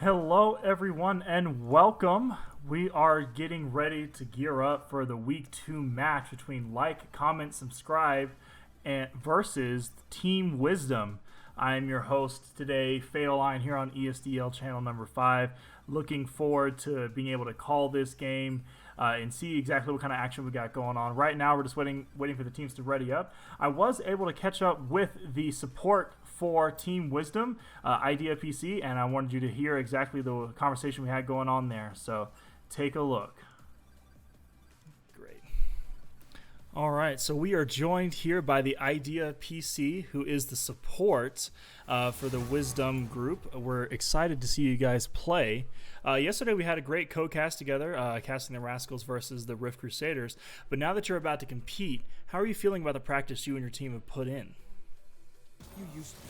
Hello, everyone, and welcome. We are getting ready to gear up for the Week 2 match between Like, Comment, Subscribe and versus Team Wizdumb. I am your host today, Faoline, here on ESDL channel number 5. Looking forward to being able to call this game and see exactly what kind of action we got going on. Right now, we're just waiting for the teams to ready up. I was able to catch up with the support for Team Wizdumb, Idea PC, and I wanted you to hear exactly the conversation we had going on there. So take a look. Great. All right, so we are joined here by the Idea PC, who is the support for the Wizdumb group. We're excited to see you guys play. Yesterday we had a great co-cast together, casting the Rascals versus the Rift Crusaders. But now that you're about to compete, how are you feeling about the practice you and your team have put in? You used to be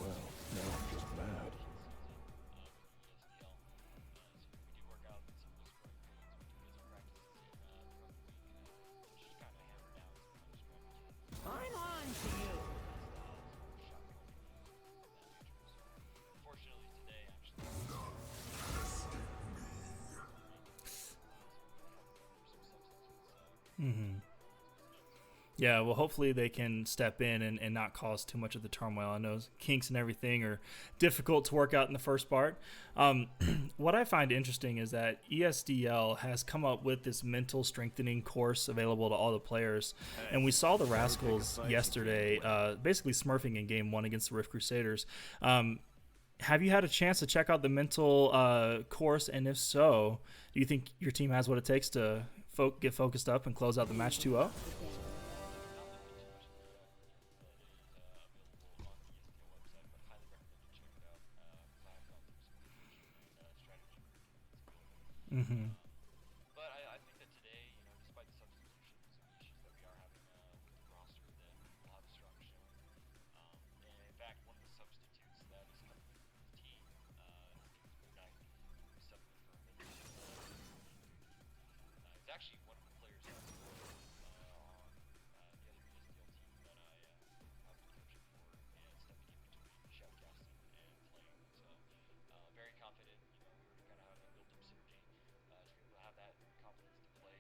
well, now I'm just mad. I'm on to you. Yeah, well, hopefully they can step in and not cause too much of the turmoil. I know kinks and everything are difficult to work out in the first part. What I find interesting is that ESDL has come up with this mental strengthening course available to all the players. And we saw the Rascals yesterday basically smurfing in Game 1 against the Rift Crusaders. Have you had a chance to check out the mental course? And if so, do you think your team has what it takes to get focused up and close out the match 2-0? Mm-hmm. But I think that today, despite the substitutions and issues that we are having with the roster, that we'll have a strong showing. And in fact, one of the substitutes that is coming into the team, his name is Moonlight, who's subbing for a minute. He's actually one of the players that I scored on the other ESDL team that I have been coaching for, and stepping in between shoutcasting and playing. So very confident. We already kind of have that built-up synergy. To be able to have that confidence to play,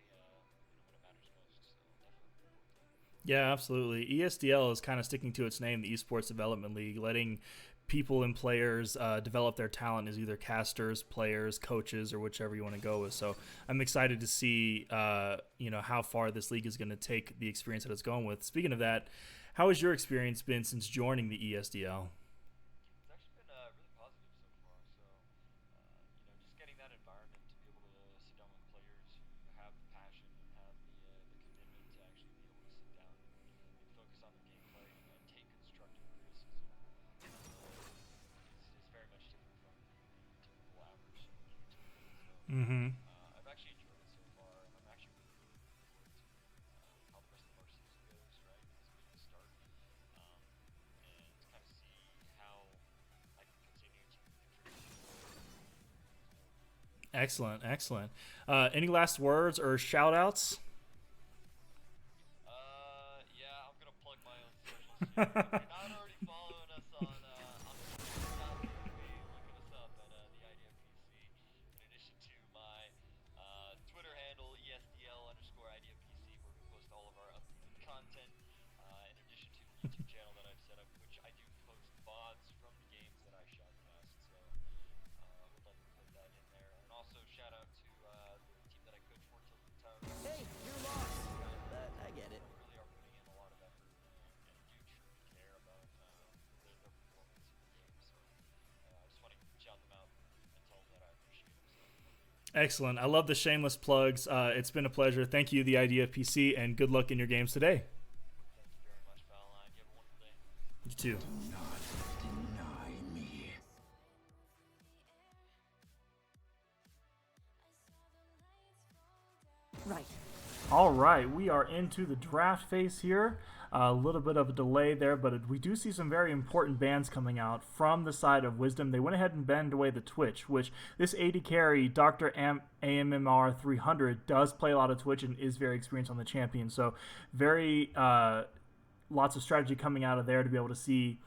when it matters most. So definitely looking forward to it. Yeah, absolutely. ESDL is kind of sticking to its name, the Esports Development League, letting people and players develop their talent as either casters, players, coaches, or whichever you want to go with. So I'm excited to see, how far this league is going to take the experience that it's going with. Speaking of that, how has your experience been since joining the ESDL? It's actually been really positive so far. So, just getting that environment to be able to sit down with players who have the passion and have the commitment to actually be able to sit down and focus on their gameplay and take constructive criticism is very much different from the typical average team. So, Mm-hmm. I've actually enjoyed it so far, and I'm actually really, really looking forward to how the rest of our season goes, right, as we start. And to kind of see how I can continue to contribute. Excellent, excellent. Any last words or shout-outs? Yeah, I'm gonna plug my own socials here. If you're not already following us on Twitter, looking us up at the Idea PC. In addition to my Twitter handle ESDL_Idea PC, where we post all of our updated content. In addition to the YouTube channel that I've set up, which I do post VODs from the games that I shoutcast. So would love to put that in there. And also shout out to the team that I coach for, Tilted Tower. Hey, you're lost. I get it. Really are putting in a lot of effort and do truly care about their performance in the game. So I just want to shout them out and tell them that I appreciate them. So. Excellent. I love the shameless plugs. It's been a pleasure. Thank you, the Idea PC, and good luck in your games today. Thank you very much, Faoline. You have a wonderful day. You too. Do not deny me. Right. All right, we are into the draft phase here. A little bit of a delay there, but we do see some very important bans coming out from the side of Wizdumb. They went ahead and banned away the Twitch, which this AD carry, Dr. AMMR 300, does play a lot of Twitch and is very experienced on the champion. So very lots of strategy coming out of there to be able to see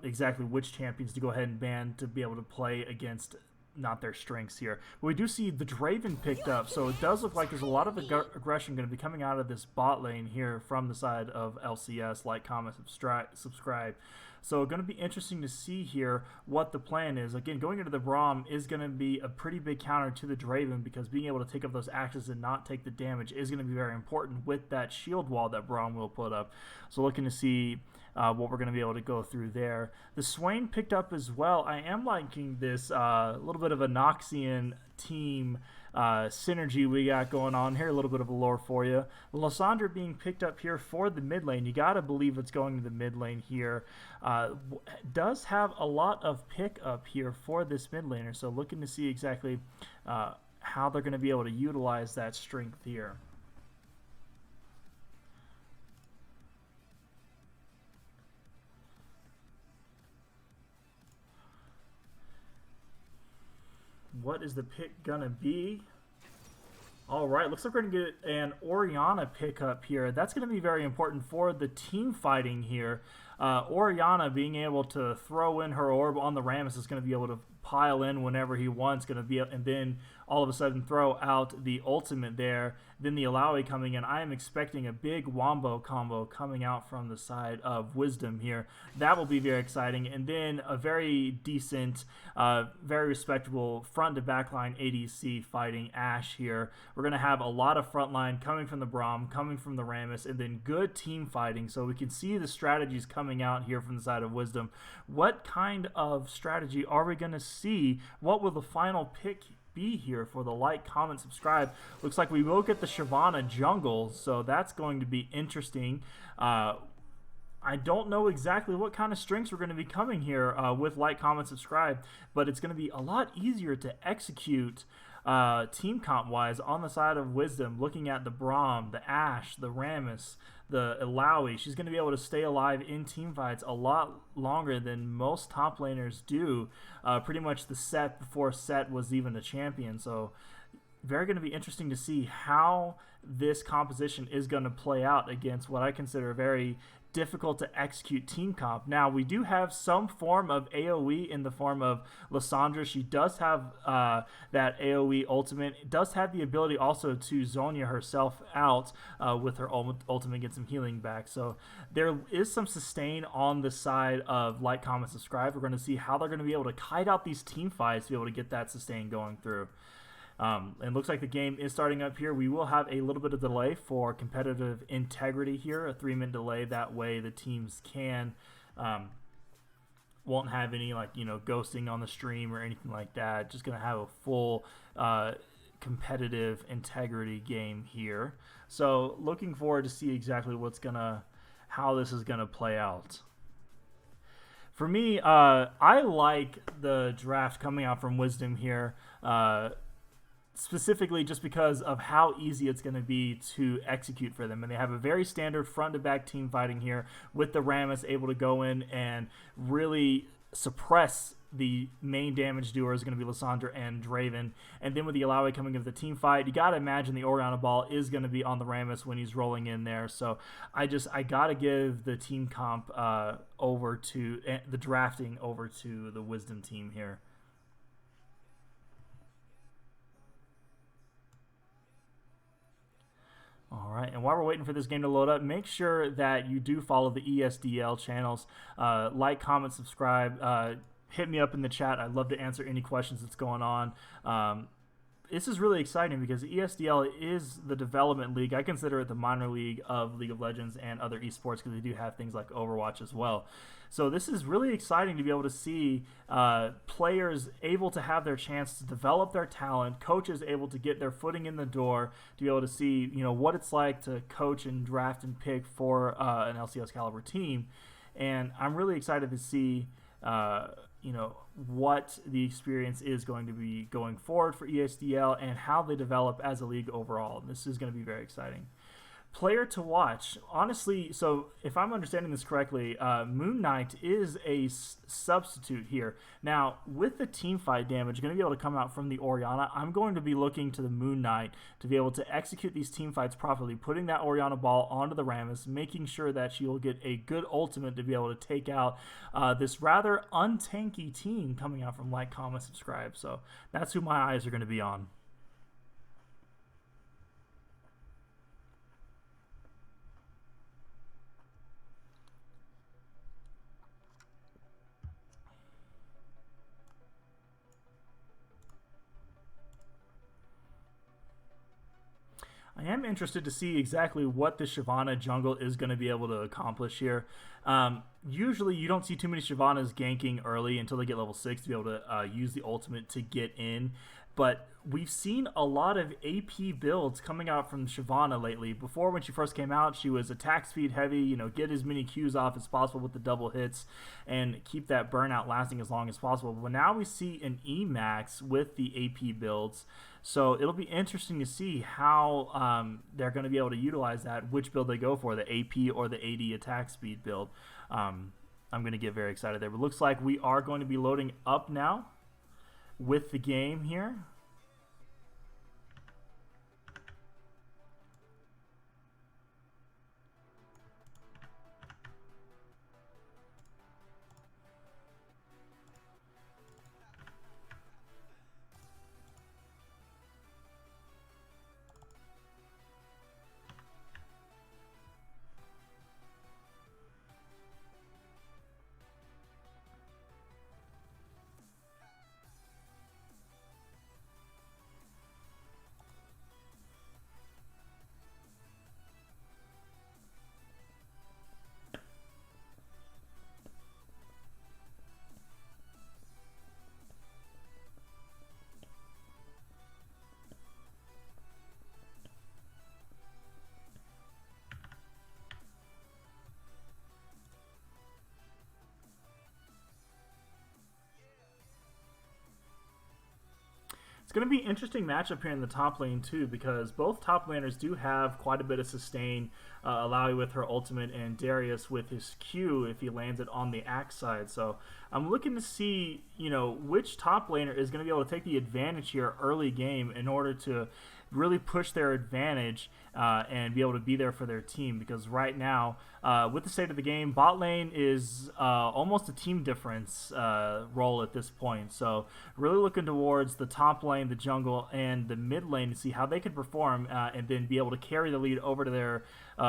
exactly which champions to go ahead and ban to be able to play against not their strengths here. But we do see the Draven picked up, so it does look like there's a lot of aggression going to be coming out of this bot lane here from the side of LCS. Like, comment, subscribe. So going to be interesting to see here what the plan is. Again, going into the Braum is going to be a pretty big counter to the Draven, because being able to take up those axes and not take the damage is going to be very important with that shield wall that Braum will put up. So looking to see what we're going to be able to go through there. The Swain picked up as well. I am liking this little bit of a Noxian team synergy we got going on here. A little bit of a lore for you. Lysandra being picked up here for the mid lane. You got to believe it's going to the mid lane here. Does have a lot of pick up here for this mid laner. So looking to see exactly how they're going to be able to utilize that strength here. What is the pick gonna be? All right, looks like we're gonna get an Orianna pickup here. That's gonna be very important for the team fighting here. Orianna being able to throw in her orb on the Rammus is gonna be able to pile in whenever he wants, and then all of a sudden throw out the ultimate there. Then the Alawi coming in. I am expecting a big wombo combo coming out from the side of Wizdumb here. That will be very exciting. And then a very decent, very respectable front to back line ADC fighting Ashe here. We're going to have a lot of front line coming from the Braum, coming from the Rammus, and then good team fighting. So we can see the strategies coming out here from the side of Wizdumb. What kind of strategy are we going to see? What will the final pick be here for the like, comment, subscribe? Looks like we will get the Shyvana jungle, so that's going to be interesting. I don't know exactly what kind of strengths we're going to be coming here with like, comment, subscribe, but it's going to be a lot easier to execute team comp wise on the side of Wizdumb. Looking at the Braum, the Ashe, the Rammus, the Alawi, she's going to be able to stay alive in team fights a lot longer than most top laners do. Pretty much the set before set was even a champion. So very going to be interesting to see how this composition is going to play out against what I consider a very difficult to execute team comp. Now, we do have some form of AoE in the form of Lysandra. She does have that AoE ultimate. It does have the ability also to Zhonya herself out with her ultimate, get some healing back. So there is some sustain on the side of like, comment, subscribe. We're going to see how they're going to be able to kite out these team fights to be able to get that sustain going through. And looks like the game is starting up here. We will have a little bit of delay for competitive integrity here, a 3-minute delay. That way the teams can won't have any ghosting on the stream or anything like that. Just gonna have a full competitive integrity game here. So looking forward to see exactly how this is gonna play out. For me, I like the draft coming out from Wizdumb here. Specifically just because of how easy it's going to be to execute for them. And they have a very standard front-to-back team fighting here with the Rammus able to go in and really suppress the main damage doer is going to be Lysandra and Draven. And then with the Alawi coming into the team fight, you got to imagine the Orianna ball is going to be on the Rammus when he's rolling in there. So I got to give the team comp over to the drafting over to the Wizdumb team here. All right, and while we're waiting for this game to load up, make sure that you do follow the ESDL channels. Like, comment, subscribe. Hit me up in the chat. I'd love to answer any questions that's going on. This is really exciting because ESDL is the development league. I consider it the minor league of League of Legends and other esports because they do have things like Overwatch as well. So this is really exciting to be able to see players able to have their chance to develop their talent, coaches able to get their footing in the door, to be able to see what it's like to coach and draft and pick for an LCS caliber team. And I'm really excited to see what the experience is going to be going forward for ESDL and how they develop as a league overall. This is going to be very exciting. player to watch, honestly. So if I'm understanding this correctly, Moon Knight is a substitute here. Now, with the team fight damage going to be able to come out from the Orianna, I'm going to be looking to the Moon Knight to be able to execute these team fights properly, putting that Orianna ball onto the Rammus, making sure that she will get a good ultimate to be able to take out this rather untanky team coming out from Like, Comment, Subscribe. So that's who my eyes are going to be on. I am interested to see exactly what the Shyvana jungle is going to be able to accomplish here. Usually you don't see too many Shyvanas ganking early until they get level 6 to be able to use the ultimate to get in. But we've seen a lot of AP builds coming out from Shyvana lately. Before, when she first came out, she was attack speed heavy, you know, get as many Qs off as possible with the double hits and keep that burnout lasting as long as possible. But now we see an Emax with the AP builds. So it'll be interesting to see how they're going to be able to utilize that, which build they go for, the AP or the AD attack speed build. I'm going to get very excited there. But looks like we are going to be loading up now with the game here. It's going to be an interesting matchup here in the top lane too, because both top laners do have quite a bit of sustain. Alawi with her ultimate and Darius with his Q if he lands it on the Axe side. So I'm looking to see, you know, which top laner is going to be able to take the advantage here early game in order to really push their advantage and be able to be there for their team. Because right now, with the state of the game, bot lane is almost a team difference role at this point. So really looking towards the top lane, the jungle, and the mid lane to see how they can perform and then be able to carry the lead over to their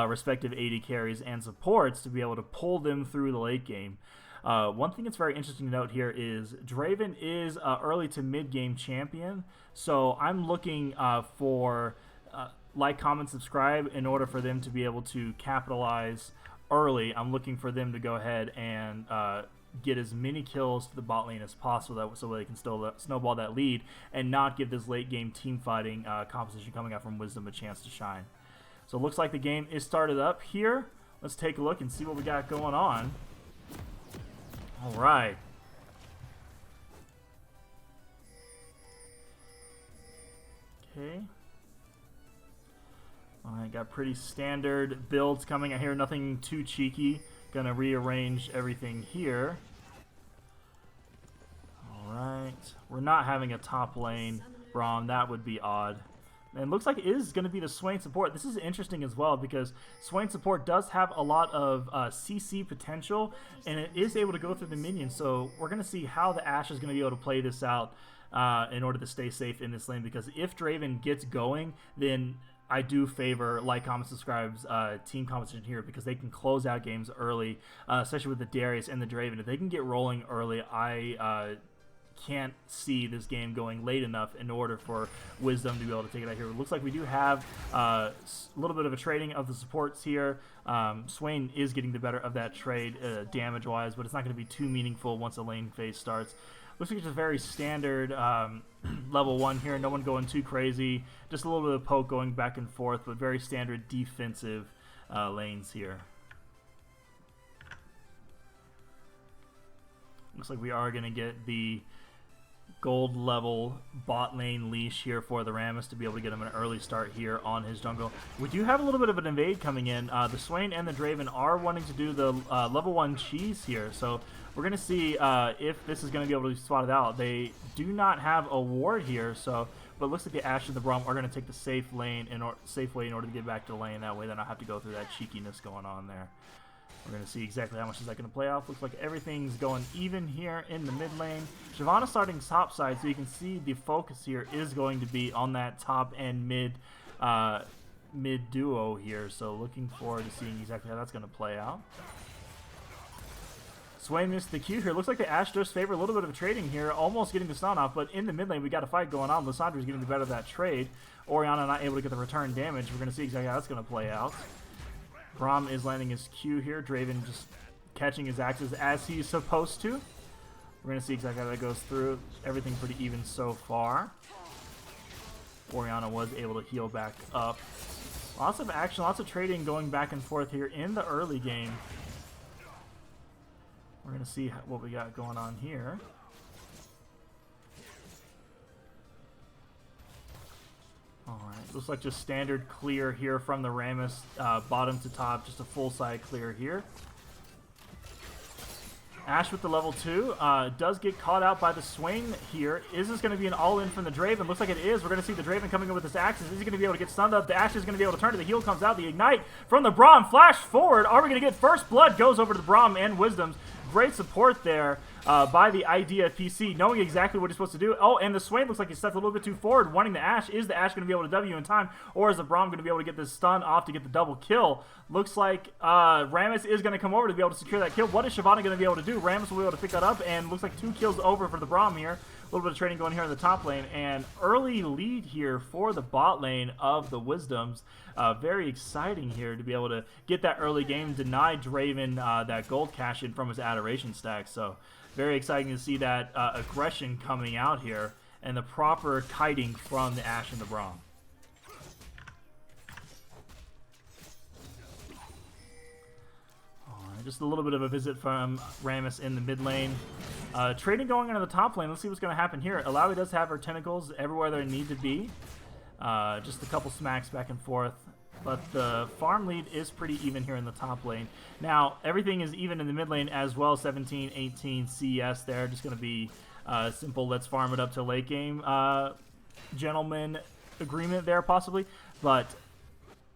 respective AD carries and supports to be able to pull them through the late game. One thing that's very interesting to note here is Draven is early to mid-game champion, so I'm looking for like, comment, subscribe in order for them to be able to capitalize early. I'm looking for them to go ahead and get as many kills to the bot lane as possible so they can still snowball that lead and not give this late-game team fighting composition coming out from Wizdumb a chance to shine. So it looks like the game is started up here. Let's take a look and see what we got going on. All right. Okay. All right, got pretty standard builds coming out here. Nothing too cheeky. Gonna rearrange everything here. All right. We're not having a top lane Braum. That would be odd. And it looks like it is going to be the Swain support. This is interesting as well because Swain support does have a lot of CC potential, and it is able to go through the minions. So we're going to see how the Ashe is going to be able to play this out in order to stay safe in this lane. Because if Draven gets going, then I do favor like, comment, subscribe's team competition here because they can close out games early, especially with the Darius and the Draven. If they can get rolling early, I can't see this game going late enough in order for Wizdumb to be able to take it out here. It looks like we do have a little bit of a trading of the supports here. Swain is getting the better of that trade damage-wise, but it's not going to be too meaningful once the lane phase starts. Looks like it's a very standard level 1 here. No one going too crazy. Just a little bit of poke going back and forth, but very standard defensive lanes here. Looks like we are going to get the gold level bot lane leash here for the Rammus to be able to get him an early start here on his jungle. We do have a little bit of an invade coming in. The Swain and the Draven are wanting to do the level 1 cheese here, so we're going to see if this is going to be able to be spotted out. They do not have a ward here, so but it looks like the Ashe and the Braum are going to take the safe way in order to get back to the lane. That way, then I have to go through that cheekiness going on there. We're going to see exactly how much is that going to play off. Looks like everything's going even here in the mid lane. Shyvana starting top side, so you can see the focus here is going to be on that top and mid duo here. So looking forward to seeing exactly how that's going to play out. Swain missed the Q here. Looks like the Ashe does favor a little bit of trading here, almost getting the stun off, but in the mid lane we got a fight going on. Lissandra is getting the better of that trade. Orianna not able to get the return damage. We're going to see exactly how that's going to play out. Braum is landing his Q here. Draven just catching his axes as he's supposed to. We're going to see exactly how that goes through. Everything pretty even so far. Orianna was able to heal back up. Lots of action, lots of trading going back and forth here in the early game. We're going to see what we got going on here. Alright, looks like just standard clear here from the Rammus, bottom to top, just a full side clear here. Ashe with the level 2, does get caught out by the Swain here. Is this going to be an all-in from the Draven? Looks like it is. We're going to see the Draven coming in with his axes. Is he going to be able to get stunned up? The Ashe is going to be able to turn to the heal, comes out, the Ignite from the Braum, flash forward. Are we going to get first blood? Goes over to the Braum and Wizdumb. Great support there by the idea PC, knowing exactly what he's supposed to do. Oh, and the Swain looks like he stepped a little bit too forward, wanting the Ashe. Is the Ashe going to be able to W in time, or is the Braum going to be able to get this stun off to get the double kill? Looks like Rammus is going to come over to be able to secure that kill. What is Shyvana going to be able to do? Rammus will be able to pick that up, and looks like 2 kills over for the Braum here. A little bit of trading going here in the top lane, and early lead here for the bot lane of the Wisdoms. Very exciting here to be able to get that early game, deny Draven that gold cash in from his adoration stack. So very exciting to see that aggression coming out here and the proper kiting from the Ashe and the Braum. Just a little bit of a visit from Rammus in the mid lane. Trading going into the top lane. Let's see what's going to happen here. Alawi does have her tentacles everywhere they need to be. Just a couple smacks back and forth. But the farm lead is pretty even here in the top lane. Now, everything is even in the mid lane as well. 17, 18 CS there. Just going to be simple, let's farm it up to late game gentleman agreement there possibly. But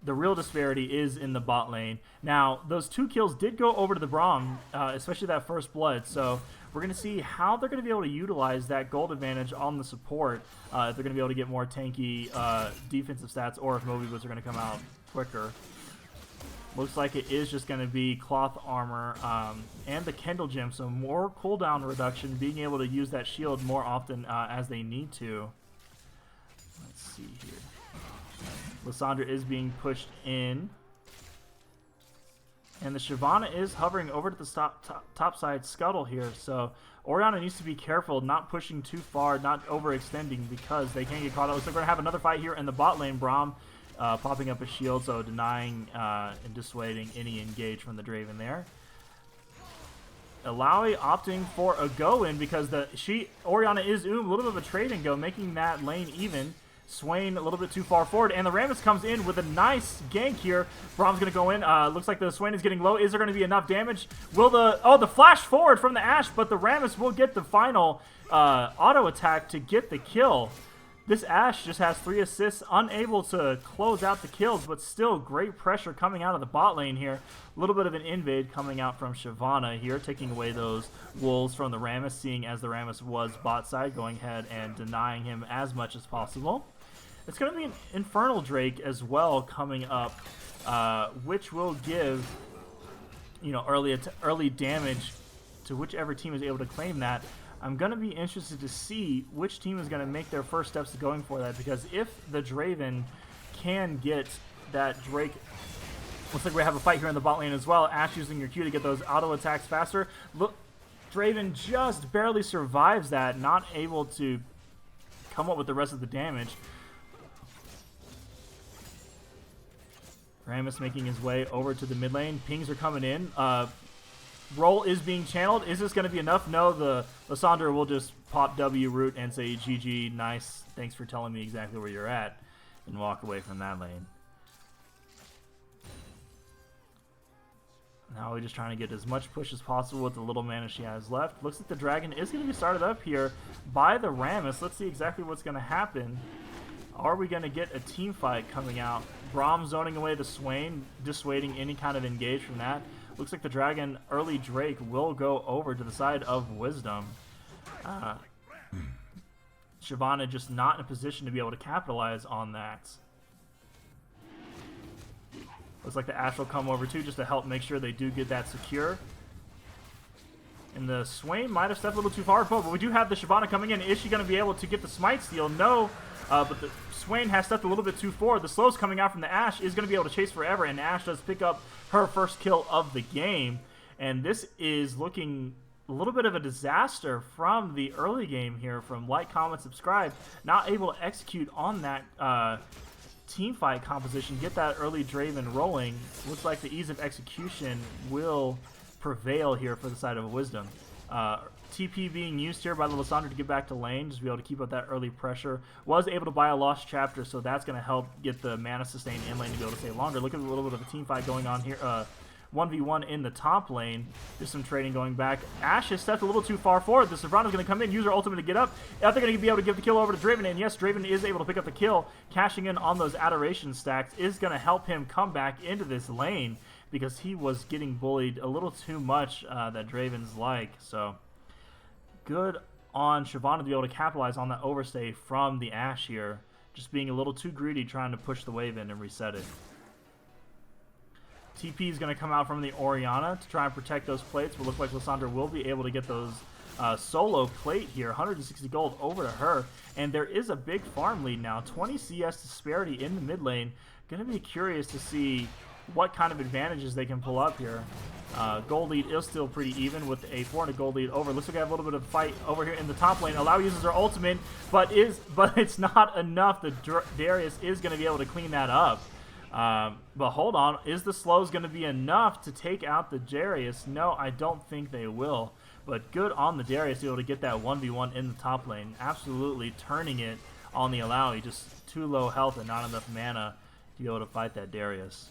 the real disparity is in the bot lane. Now, those 2 kills did go over to the Braum, especially that first blood. So we're going to see how they're going to be able to utilize that gold advantage on the support. If they're going to be able to get more tanky defensive stats, or if Moby Boots are going to come out quicker. Looks like it is just going to be cloth armor and the Kendall gem. So more cooldown reduction, being able to use that shield more often as they need to. Let's see here. Lissandra is being pushed in. And the Shyvana is hovering over to the top side scuttle here. So Orianna needs to be careful, not pushing too far, not overextending, because they can get caught out. Looks like we're going to have another fight here in the bot lane. Braum popping up a shield, so denying and dissuading any engage from the Draven there. Alawi opting for a go-in because Orianna is a little bit of a trade and go, making that lane even. Swain a little bit too far forward, and the Rammus comes in with a nice gank here. Braum's going to go in. Looks like the Swain is getting low. Is there going to be enough damage? Will the flash forward from the Ashe, but the Rammus will get the final auto attack to get the kill. This Ashe just has 3 assists, unable to close out the kills, but still great pressure coming out of the bot lane here. A little bit of an invade coming out from Shyvana here, taking away those wolves from the Rammus, seeing as the Rammus was bot side, going ahead and denying him as much as possible. It's going to be an Infernal Drake as well coming up, which will give, you know, early damage to whichever team is able to claim that. I'm going to be interested to see which team is going to make their first steps to going for that, because if the Draven can get that Drake... Looks like we have a fight here in the bot lane as well. Ashe using your Q to get those auto attacks faster. Look, Draven just barely survives that, not able to come up with the rest of the damage. Rammus making his way over to the mid lane. Pings are coming in. roll is being channeled. Is this going to be enough? No, the Lissandra will just pop W root and say, GG, nice, thanks for telling me exactly where you're at, and walk away from that lane. Now we're just trying to get as much push as possible with the little mana she has left. Looks like the dragon is going to be started up here by the Rammus. Let's see exactly what's going to happen. Are we going to get a team fight coming out? Braum zoning away the Swain, dissuading any kind of engage from that. Looks like the dragon early Drake will go over to the side of Wizdumb. Shyvana just not in a position to be able to capitalize on that. Looks like the Ashe will come over too just to help make sure they do get that secure. And the Swain might have stepped a little too far, but we do have the Shyvana coming in. Is she going to be able to get the Smite Steal? No, but the Swain has stepped a little bit too forward. The slow's coming out from the Ashe is going to be able to chase forever, and Ashe does pick up her first kill of the game. And this is looking a little bit of a disaster from the early game here from Like, Comment, Subscribe. Not able to execute on that team fight composition, get that early Draven rolling. Looks like the ease of execution will prevail here for the side of Wizdumb. TP being used here by the Lissandra to get back to lane, just be able to keep up that early pressure. Was able to buy a Lost Chapter, so that's going to help get the mana sustain in lane to be able to stay longer. Look at a little bit of a team fight going on here. 1v1 in the top lane. Just some trading going back. Ashe has stepped a little too far forward. The Shyvana's going to come in, use her ultimate to get up. Are they going to be able to give the kill over to Draven? And yes, Draven is able to pick up the kill. Cashing in on those Adoration stacks is going to help him come back into this lane because he was getting bullied a little too much that Draven's like. So good on Shyvana to be able to capitalize on that overstay from the Ashe here. Just being a little too greedy trying to push the wave in and reset it. TP is going to come out from the Orianna to try and protect those plates. But look like Lissandra will be able to get those solo plate here. 160 gold over to her. And there is a big farm lead now. 20 CS disparity in the mid lane. Going to be curious to see what kind of advantages they can pull up here. Gold lead is still pretty even with a 400 gold lead over. Looks like I have a little bit of fight over here in the top lane. Allow uses her ultimate, but it's not enough. The Darius is going to be able to clean that up. But hold on, is the slows going to be enough to take out the Darius? No, I don't think they will. But good on the Darius to be able to get that 1v1 in the top lane. Absolutely turning it on the Alawi. Just too low health and not enough mana to be able to fight that Darius.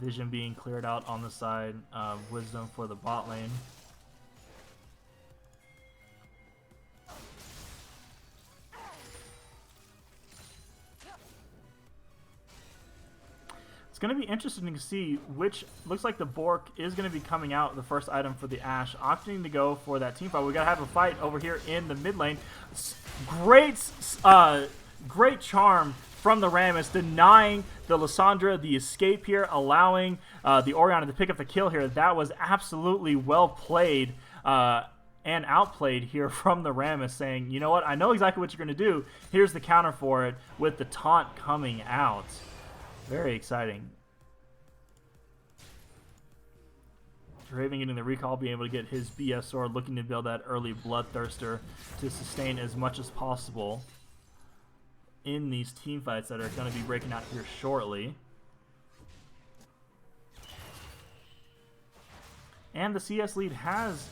Vision being cleared out on the side of Wizdumb for the bot lane. It's going to be interesting to see which, looks like the Bork is going to be coming out, the first item for the Ashe, opting to go for that team fight. We got to have a fight over here in the mid lane. Great charm from the Rammus, denying the Lissandra the escape here, allowing the Orianna to pick up the kill here. That was absolutely well played and outplayed here from the Rammus, saying, you know what, I know exactly what you're going to do. Here's the counter for it with the taunt coming out. Very exciting. Draven getting the recall, being able to get his BS sword, looking to build that early Bloodthirster to sustain as much as possible in these team fights that are going to be breaking out here shortly. And the CS lead has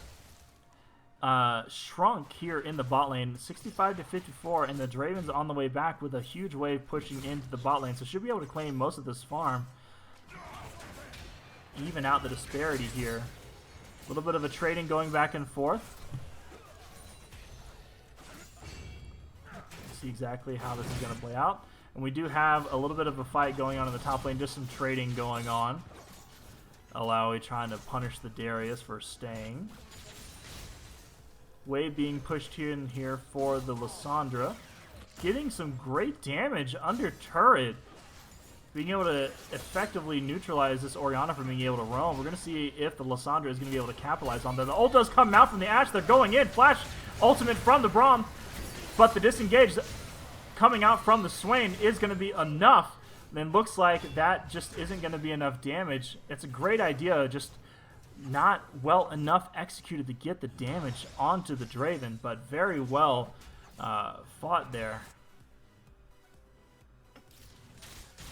shrunk here in the bot lane, 65 to 54, and the Draven's on the way back with a huge wave pushing into the bot lane, so should be able to claim most of this farm. Even out the disparity here. A little bit of a trading going back and forth. See exactly how this is going to play out. And we do have a little bit of a fight going on in the top lane, just some trading going on. Alawi trying to punish the Darius for staying. Wave being pushed in here for the Lissandra. Getting some great damage under turret. Being able to effectively neutralize this Orianna from being able to roam. We're going to see if the Lissandra is going to be able to capitalize on that. The ult does come out from the Ashe. They're going in. Flash ultimate from the Braum. But the disengage coming out from the Swain is going to be enough. And looks like that just isn't going to be enough damage. It's a great idea, just not well enough executed to get the damage onto the Draven, but very well fought there.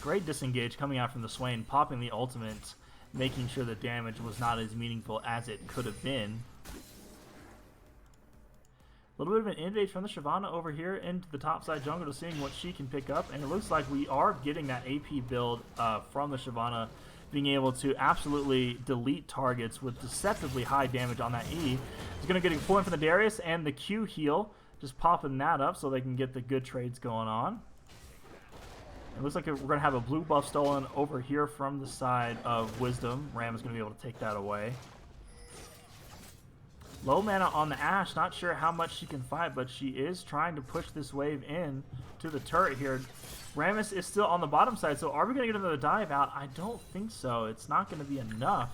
Great disengage coming out from the Swain, popping the ultimate making sure the damage was not as meaningful as it could have been. A little bit of an invade from the Shyvana over here into the top side jungle to seeing what she can pick up, and it looks like we are getting that AP build from the Shyvana, being able to absolutely delete targets with deceptively high damage on that E. It's going to get a pull in from the Darius and the Q heal, just popping that up so they can get the good trades going on. It looks like we're going to have a blue buff stolen over here from the side of Wizdumb. Ram is going to be able to take that away. Low mana on the Ashe, not sure how much she can fight, but she is trying to push this wave in to the turret here. Rammus is still on the bottom side, so are we going to get another dive out? I don't think so. It's not going to be enough.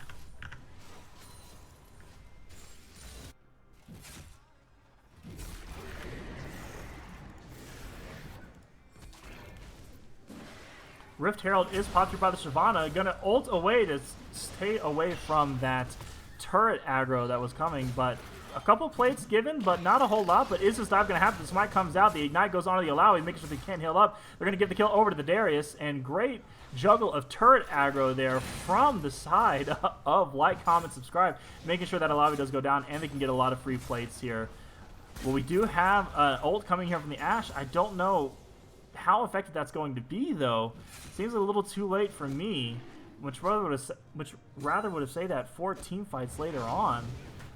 Rift Herald is popped here by the Shyvana, going to ult away to stay away from that turret aggro that was coming, but a couple plates given, but not a whole lot. But is this dive going to happen? The smite comes out, the ignite goes on to the Alawi, making sure they can't heal up. They're going to give the kill over to the Darius, and great juggle of turret aggro there from the side of like, comment, subscribe, making sure that Alawi does go down, and they can get a lot of free plates here. Well, we do have an ult coming here from the Ashe. I don't know how effective that's going to be, though. Seems a little too late for me, which rather would have said that for team fights later on.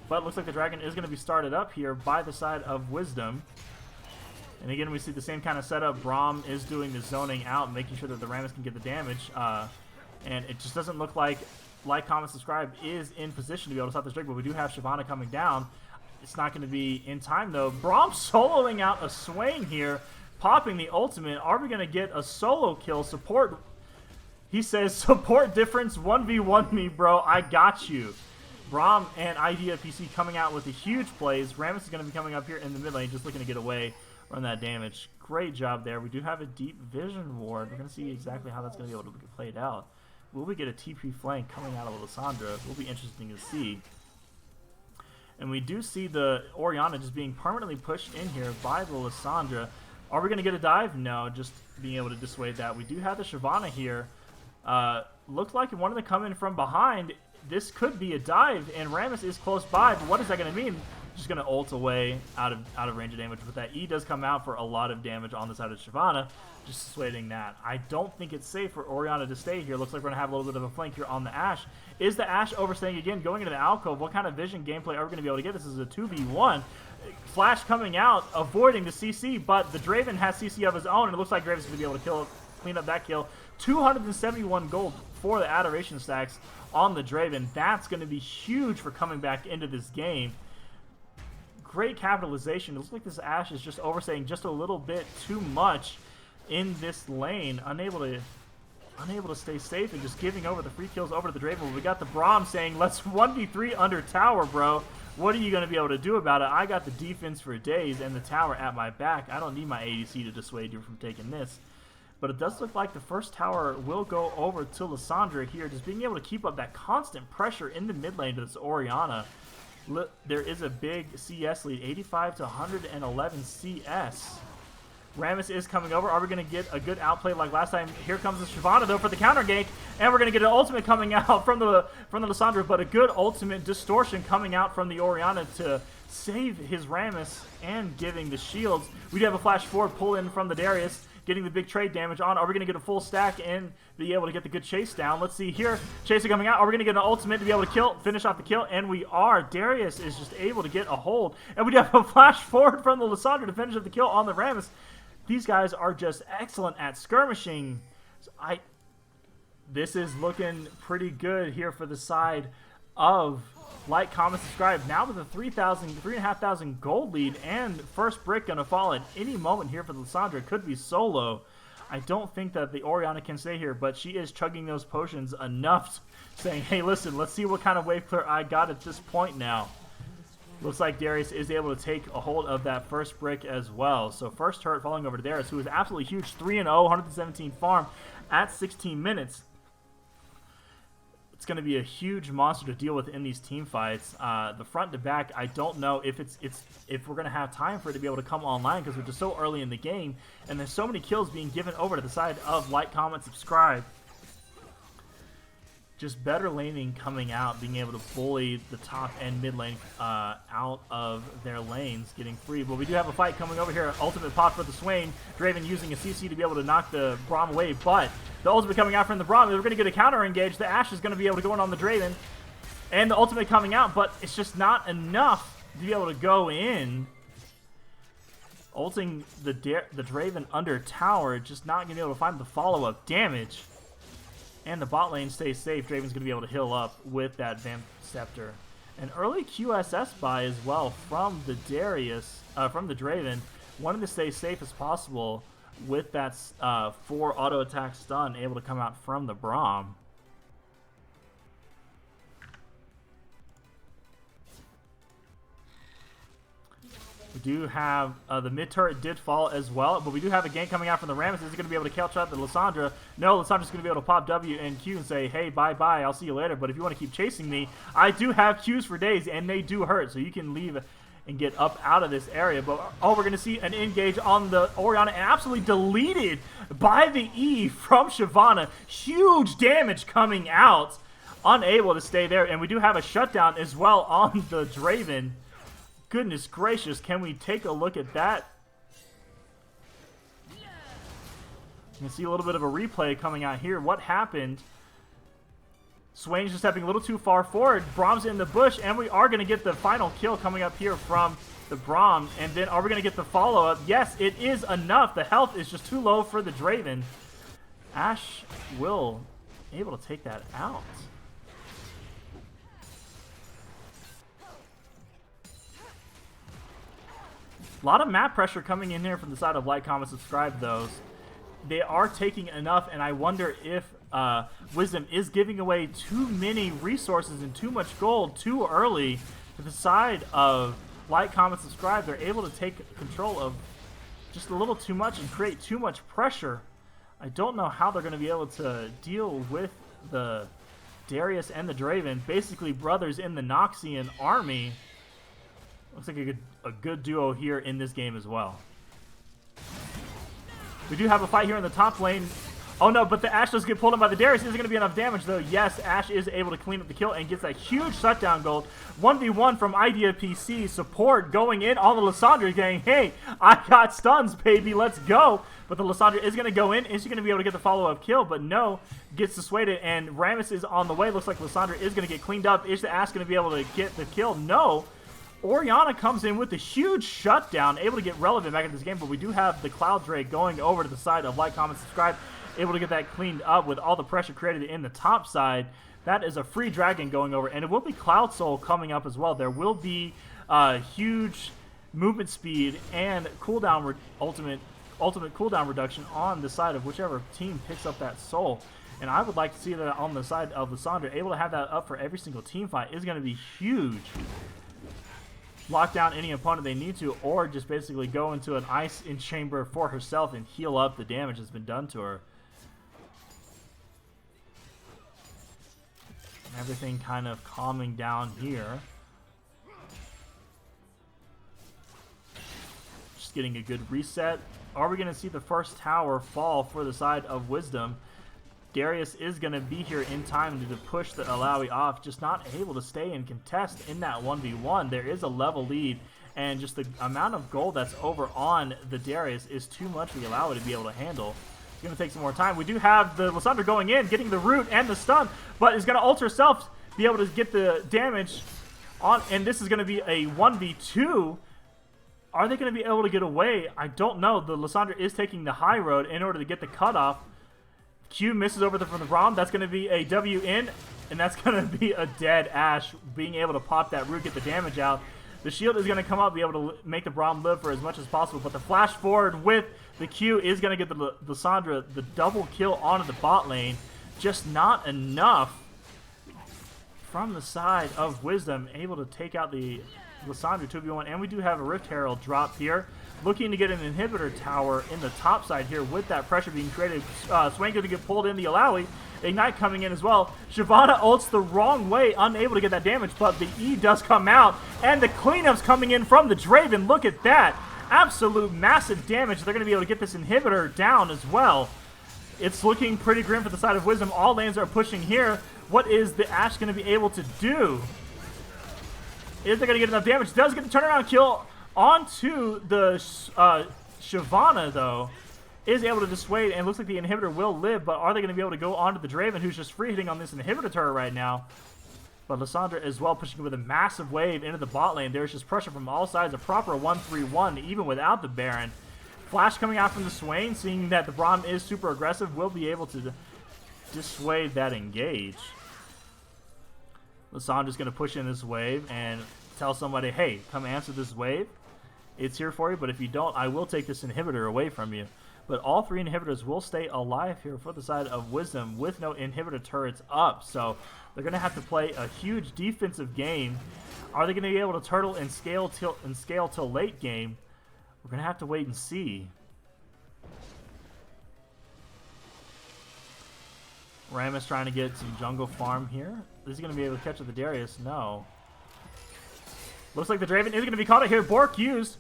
But it looks like the dragon is going to be started up here by the side of Wizdumb. And again, we see the same kind of setup. Braum is doing the zoning out, making sure that the Rammus can get the damage. And it just doesn't look like comment, subscribe is in position to be able to stop this drake. But we do have Shyvana coming down. It's not going to be in time, though. Braum soloing out a Swain here, popping the ultimate. Are we going to get a solo kill? Support. He says, support difference 1v1 me, bro. I got you. Braum and Idea PC coming out with the huge plays. Rammus is going to be coming up here in the mid lane, just looking to get away from that damage. Great job there. We do have a deep vision ward. We're going to see exactly how that's going to be able to get played out. Will we get a TP flank coming out of Lissandra? Will be interesting to see. And we do see the Orianna just being permanently pushed in here by the Lissandra. Are we going to get a dive? No, just being able to dissuade that. We do have the Shyvana here. Looked like it wanted to come in from behind. This could be a dive, and Rammus is close by, but what is that going to mean? Just going to ult away out of range of damage, but that E does come out for a lot of damage on the side of Shyvana, just dissuading that. I don't think it's safe for Orianna to stay here. Looks like we're going to have a little bit of a flank here on the Ashe. Is the Ashe overstaying again, going into the alcove? What kind of vision gameplay are we going to be able to get? This is a 2v1. Flash coming out, avoiding the CC, but the Draven has CC of his own, and it looks like Draven's going to be able to clean up that kill. 271 gold for the Adoration stacks on the Draven. That's going to be huge for coming back into this game. Great capitalization. It looks like this Ashe is just overstaying just a little bit too much in this lane. Unable to stay safe and just giving over the free kills over to the Draven. We got the Braum saying, let's 1v3 under tower, bro. What are you going to be able to do about it? I got the defense for days and the tower at my back. I don't need my ADC to dissuade you from taking this. But it does look like the first tower will go over to Lissandra here, just being able to keep up that constant pressure in the mid lane to this Orianna. There is a big CS lead, 85 to 111 CS. Rammus is coming over. Are we going to get a good outplay like last time? Here comes the Shyvana, though, for the counter gank. And we're going to get an ultimate coming out from the Lissandra, but a good ultimate distortion coming out from the Orianna to save his Rammus and giving the shields. We do have a flash forward pull in from the Darius, getting the big trade damage on. Are we going to get a full stack and be able to get the good chase down? Let's see here. Chaser coming out. Are we going to get an ultimate to be able to finish off the kill? And we are. Darius is just able to get a hold. And we do have a flash forward from the Lissandra to finish up the kill on the Rammus. These guys are just excellent at skirmishing. So this is looking pretty good here for the side of like, comment, subscribe. Now with a 3,500 gold lead, and first brick going to fall at any moment here for the Lissandra. Could be solo. I don't think that the Orianna can stay here, but she is chugging those potions enough, saying, hey, listen, let's see what kind of wave clear I got at this point now. Looks like Darius is able to take a hold of that first brick as well. So first turret falling over to Darius, who is absolutely huge. 3-0, 117 farm at 16 minutes. It's going to be a huge monster to deal with in these team fights. The front to back, I don't know if if we're going to have time for it to be able to come online, because we're just so early in the game, and there's so many kills being given over to the side of like, comment, subscribe. just better laning coming out, being able to bully the top and mid lane out of their lanes, getting free. But we do have a fight coming over here. Ultimate pop for the Swain. Draven using a CC to be able to knock the Braum away, but the ultimate coming out from the Braum. We're going to get a counter engage. The Ashe is going to be able to go in on the Draven, and the ultimate coming out, but it's just not enough to be able to go in. Ulting the Draven under tower, just not going to be able to find the follow-up damage. And the bot lane stays safe. Draven's going to be able to heal up with that Vamp Scepter. An early QSS buy as well from the Draven. Wanting to stay safe as possible with that 4 auto attack stun able to come out from the Braum. We do have the mid turret did fall as well, but we do have a gank coming out from the Rammus. Is he going to be able to catch up to Lissandra? No, Lissandra's going to be able to pop W and Q and say, hey, bye-bye, I'll see you later. But if you want to keep chasing me, I do have Qs for days, and they do hurt, so you can leave and get up out of this area. But, oh, we're going to see an engage on the Orianna, and absolutely deleted by the E from Shyvana. Huge damage coming out, unable to stay there. And we do have a shutdown as well on the Draven. Goodness gracious, can we take a look at that? You can see a little bit of a replay coming out here. What happened? Swain's just stepping a little too far forward. Braum's in the bush, and we are going to get the final kill coming up here from the Braum. And then are we going to get the follow-up? Yes, it is enough. The health is just too low for the Draven. Ashe will able to take that out. A lot of map pressure coming in here from the side of like, comment, subscribe, those. They are taking enough, and I wonder if Wizdumb is giving away too many resources and too much gold too early to the side of like, comment, subscribe. They're able to take control of just a little too much and create too much pressure. I don't know how they're going to be able to deal with the Darius and the Draven, basically brothers in the Noxian army. Looks like a good duo here in this game as well. We do have a fight here in the top lane. Oh no, but the Ashe does get pulled in by the Darius. Isn't going to be enough damage though. Yes, Ashe is able to clean up the kill and gets that huge shutdown gold. 1v1 from Idea PC. Support going in on the Lissandra, saying, hey, I got stuns, baby, let's go. But the Lissandra is going to go in. Is she going to be able to get the follow-up kill? But no, gets dissuaded, and Rammus is on the way. Looks like Lissandra is going to get cleaned up. Is the Ashe going to be able to get the kill? No. Orianna comes in with a huge shutdown, able to get relevant back in this game, but we do have the Cloud Drake going over to the side of like, comment, subscribe, able to get that cleaned up with all the pressure created in the top side. That is a free dragon going over, and it will be Cloud Soul coming up as well. There will be huge movement speed and cooldown ultimate cooldown reduction on the side of whichever team picks up that soul. And I would like to see that on the side of Lissandra. Able to have that up for every single team fight is going to be huge. Lock down any opponent they need to, or just basically go into an ice in chamber for herself and heal up the damage that's been done to her. Everything kind of calming down here. Just getting a good reset. Are we going to see the first tower fall for the side of Wizdumb? Darius is going to be here in time to push the Alawi off, just not able to stay and contest in that 1v1. There is a level lead, and just the amount of gold that's over on the Darius is too much for the Alawi to be able to handle. It's going to take some more time. We do have the Lissandra going in, getting the root and the stun, but is going to ult herself, be able to get the damage on, and this is going to be a 1v2. Are they going to be able to get away? I don't know. The Lissandra is taking the high road in order to get the cutoff. Q misses over from the Braum. That's going to be a W in, and that's going to be a dead Ashe, being able to pop that root, get the damage out. The shield is going to come up, be able to make the Braum live for as much as possible, but the flash forward with the Q is going to get the Lissandra the double kill onto the bot lane. Just not enough from the side of Wizdumb, able to take out the Lissandra 2v1, and we do have a Rift Herald drop here. Looking to get an inhibitor tower in the top side here with that pressure being created. Swain going to get pulled in the Alawi. Ignite coming in as well. Shyvana ults the wrong way, unable to get that damage, but the E does come out, and the cleanups coming in from the Draven. Look at that. Absolute massive damage. They're going to be able to get this inhibitor down as well. it's looking pretty grim for the side of Wizdumb. All lanes are pushing here. What is the Ashe going to be able to do? Is they going to get enough damage? Does get the turnaround kill onto the Shyvana, though. Is able to dissuade, and looks like the inhibitor will live, but are they going to be able to go onto the Draven, who's just free hitting on this inhibitor turret right now? But Lissandra as well pushing with a massive wave into the bot lane. There's just pressure from all sides, a proper 1-3-1, even without the Baron. Flash coming out from the Swain, seeing that the Braum is super aggressive, will be able to dissuade that engage. Lissandra's going to push in this wave and tell somebody, hey, come answer this wave. It's here for you, but if you don't, I will take this inhibitor away from you. But all three inhibitors will stay alive here for the side of Wizdumb with no inhibitor turrets up. So they're going to have to play a huge defensive game. Are they going to be able to turtle and scale till late game? We're going to have to wait and see. Rammus trying to get some jungle farm here. Is he going to be able to catch up the Darius? No. Looks like the Draven is going to be caught out here. Bork used.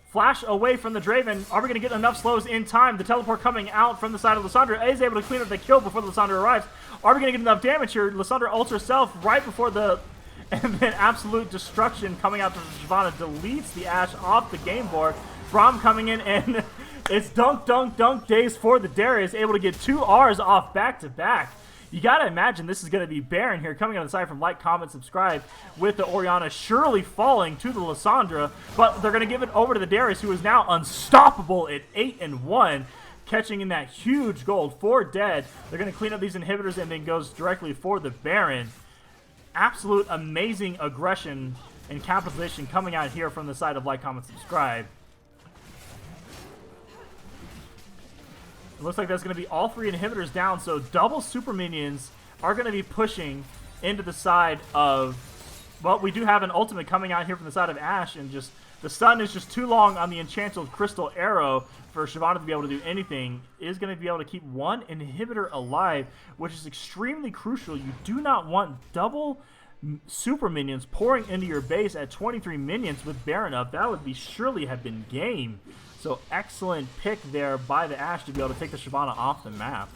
Flash away from the Draven. Are we going to get enough slows in time? The teleport coming out from the side of Lissandra is able to clean up the kill before Lissandra arrives. Are we going to get enough damage here? Lissandra ults herself right before the... And then absolute destruction coming out from Shyvana deletes the Ashe off the game board. Braum coming in, and it's dunk, dunk, dunk days for the Darius. Able to get 2 Rs off back-to-back. You gotta imagine this is gonna be Baron here, coming on the side from like, comment, subscribe, with the Orianna surely falling to the Lissandra, but they're gonna give it over to the Darius, who is now unstoppable at 8-1, catching in that huge gold for dead. They're gonna clean up these inhibitors and then goes directly for the Baron. Absolute amazing aggression and capitalization coming out here from the side of like, comment, subscribe. It looks like that's going to be all 3 inhibitors down, so double super minions are going to be pushing into the side of... Well, we do have an ultimate coming out here from the side of Ashe, and just the stun is just too long on the enchanted crystal arrow for Shyvana to be able to do anything. Is going to be able to keep 1 inhibitor alive, which is extremely crucial. You do not want double super minions pouring into your base at 23 minions with Baron up. That would be surely have been game. So excellent pick there by the Ashe to be able to take the Shyvana off the map.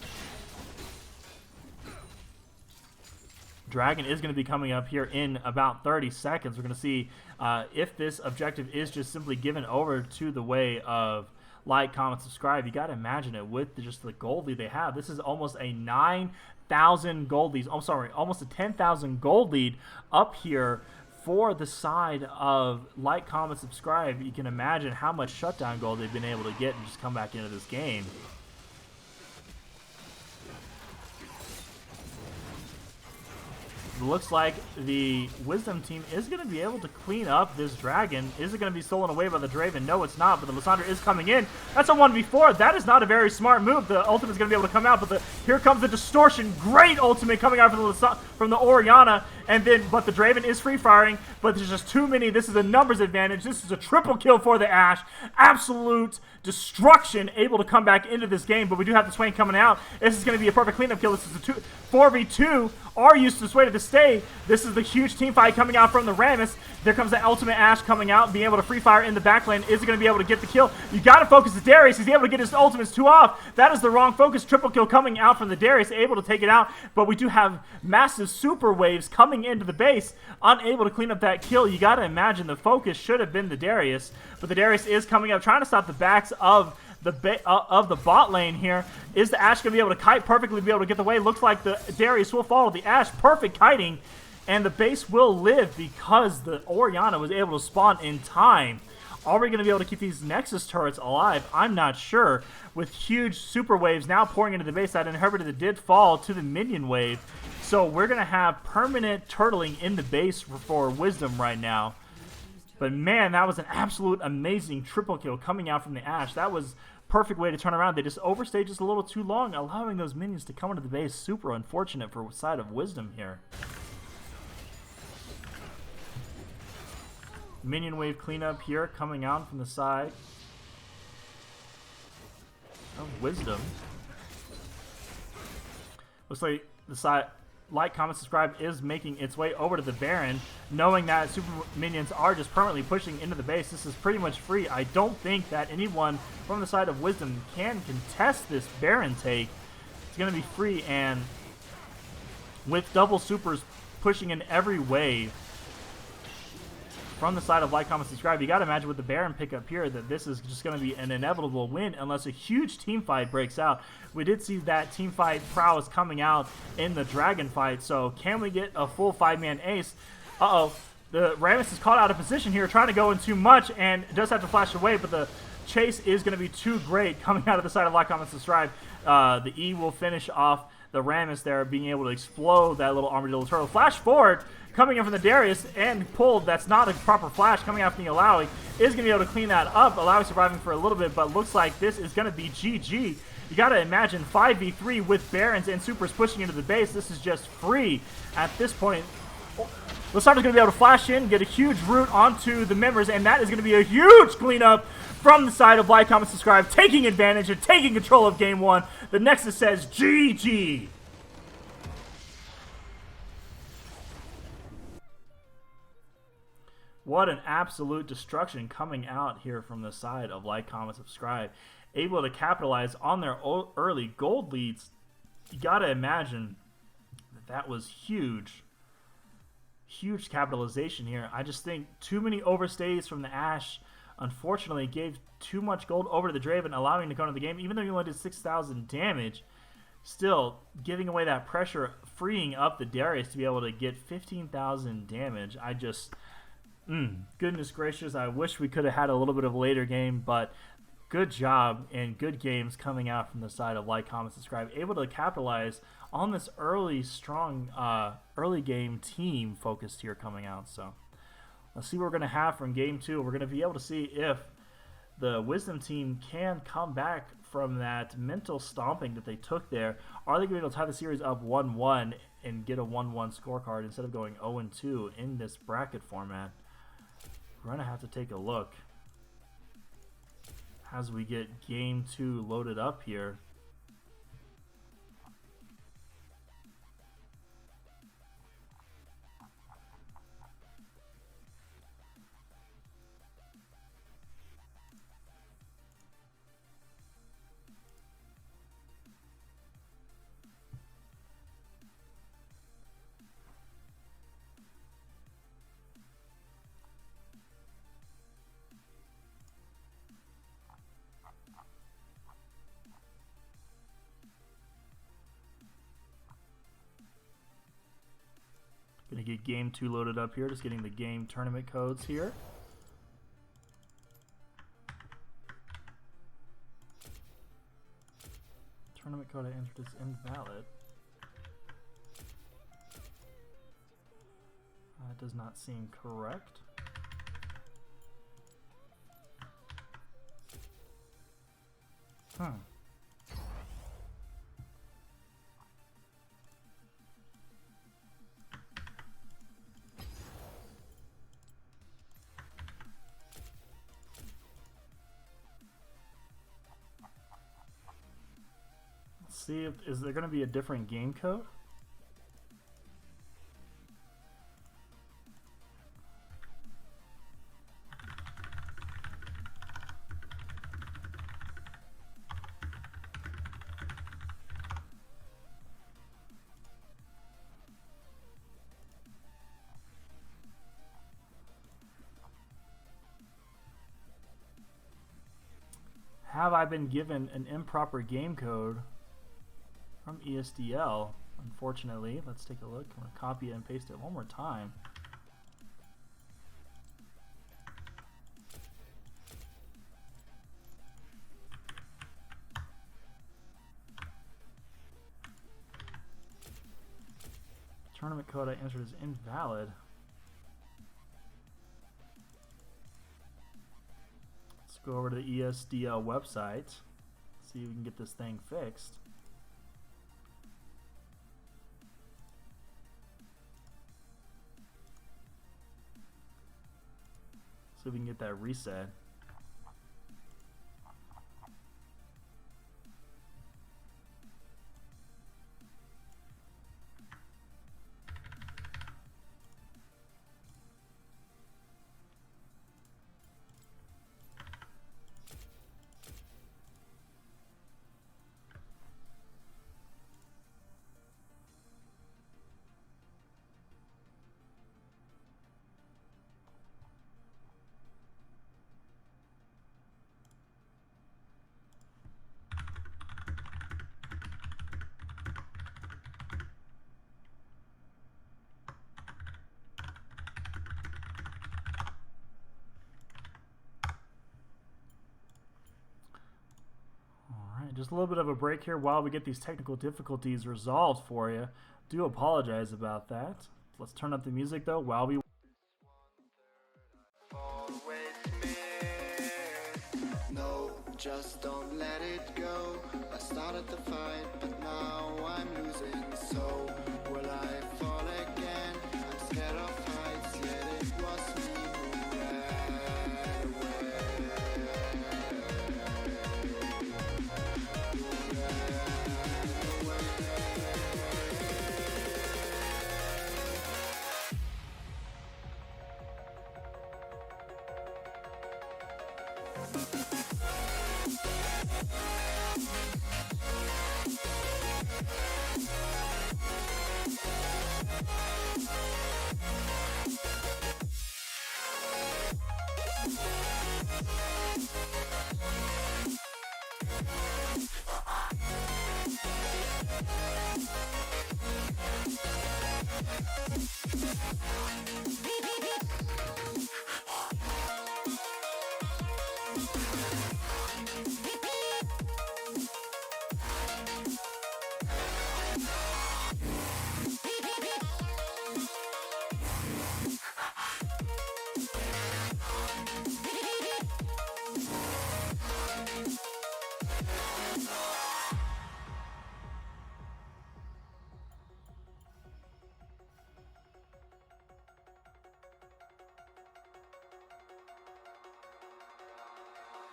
Dragon is going to be coming up here in about 30 seconds. We're going to see if this objective is just simply given over to the way of like, comment, subscribe. You got to imagine it with just the gold lead they have. This is almost a 9,000 gold lead. I'm sorry, almost a 10,000 gold lead up here for the side of like, comment, subscribe. You can imagine how much shutdown gold they've been able to get and just come back into this game. It looks like the Wizdumb team is going to be able to clean up this dragon. Is it going to be stolen away by the Draven? No, it's not, but the Lissandra is coming in. That's a 1v4. That is not a very smart move. The ultimate is going to be able to come out, but here comes the distortion. Great ultimate coming out from the Orianna, and then, but the Draven is free firing, but there's just too many. This is a numbers advantage. This is a triple kill for the Ashe. Absolute destruction able to come back into this game, but we do have the Swain coming out. This is going to be a perfect cleanup kill. This is a 4v2. Are used to Sway to stay. This is the huge team fight coming out from the Rammus. There comes the ultimate Ashe coming out, being able to free fire in the back lane. Is he going to be able to get the kill? You got to focus the Darius. He's able to get his ultimates 2 off. That is the wrong focus. Triple kill coming out from the Darius, able to take it out, but we do have massive super waves coming into the base, unable to clean up that kill. You got to imagine the focus should have been the Darius, but the Darius is coming up, trying to stop the backs of the bot lane here. Is the Ashe going to be able to kite perfectly, be able to get the way? Looks like the Darius will follow the Ashe. Perfect kiting, and the base will live because the Orianna was able to spawn in time. Are we going to be able to keep these Nexus turrets alive? I'm not sure. With huge super waves now pouring into the base, that inhibitor that did fall to the minion wave. So we're going to have permanent turtling in the base for Wizdumb right now. But man, that was an absolute amazing triple kill coming out from the Ashe. That was perfect way to turn around. They just overstayed just a little too long, allowing those minions to come into the base. Super unfortunate for side of Wizdumb here. Minion wave cleanup here coming out from the side of Wizdumb. Looks like the side, like, comment, subscribe is making its way over to the Baron, knowing that super minions are just permanently pushing into the base. This is pretty much free. I don't think that anyone from the side of Wizdumb can contest this Baron take. It's going to be free, and with double supers pushing in every wave from the side of like, comment, subscribe, you got to imagine with the Baron pickup here that this is just going to be an inevitable win unless a huge team fight breaks out. We did see that team fight prowess coming out in the Dragon fight, so can we get a full 5-man ace? Uh-oh, the Rammus is caught out of position here, trying to go in too much, and does have to flash away, but the chase is going to be too great coming out of the side of like, comment, subscribe. The E will finish off the Rammus there, being able to explode that little Armadillo Turtle. Flash forward, coming in from the Darius, and pulled. That's not a proper flash coming out from the Alawi. Is going to be able to clean that up. Alawi surviving for a little bit, but looks like this is going to be GG. You got to imagine 5v3 with Barons and Supers pushing into the base. This is just free at this point. Lasarda's going to be able to flash in, get a huge root onto the members, and that is going to be a huge cleanup from the side of like, comment, subscribe, taking advantage and taking control of game one. The Nexus says GG. What an absolute destruction coming out here from the side of like, comment, subscribe. Able to capitalize on their early gold leads. You got to imagine that was huge. Huge capitalization here. I just think too many overstays from the Ashe. Unfortunately, gave too much gold over to the Draven, allowing to go into the game. Even though you only did 6,000 damage, still giving away that pressure, freeing up the Darius to be able to get 15,000 damage. I just, goodness gracious, I wish we could have had a little bit of a later game, but good job and good games coming out from the side of like, comment, subscribe. Able to capitalize on this early, strong, early game team focused here coming out, so. Let's see what we're going to have from game two. We're going to be able to see if the Wizdumb team can come back from that mental stomping that they took there. Are they going to be able to tie the series up 1-1 and get a 1-1 scorecard instead of going 0-2 in this bracket format? We're going to have to take a look as we get game two loaded up here. Gonna get game two loaded up here, just getting the game tournament codes here. Tournament code I entered is invalid. That does not seem correct. Huh. See if is there going to be a different game code? Have I been given an improper game code from ESDL? Unfortunately, let's take a look. I'm going to copy it and paste it one more time. Tournament code I entered is invalid. Let's go over to the ESDL website, see if we can get this thing fixed. So we can get that reset. just a little bit of a break here while we get these technical difficulties resolved for you. Do apologize about that. Let's turn up the music though while we. No, just don't let it go. I started the fight, but now I'm losing. So will I fall again? I'm scared of heights, yet it was me who ran away.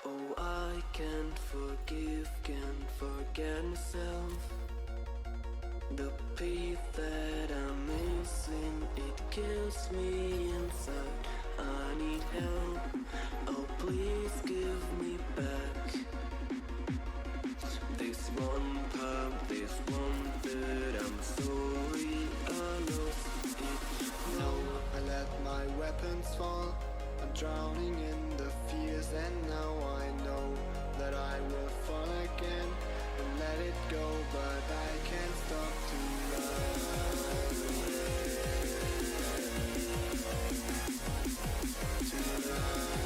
Oh, I can't forget myself. The peace that I'm missing, it kills me inside. I need help, oh please give me back this one part, this one that I'm sorry I lost it. No, I let my weapons fall. I'm drowning in the fears, and now I know that I will fall again and let it go, but I can't stop to run away. To run away.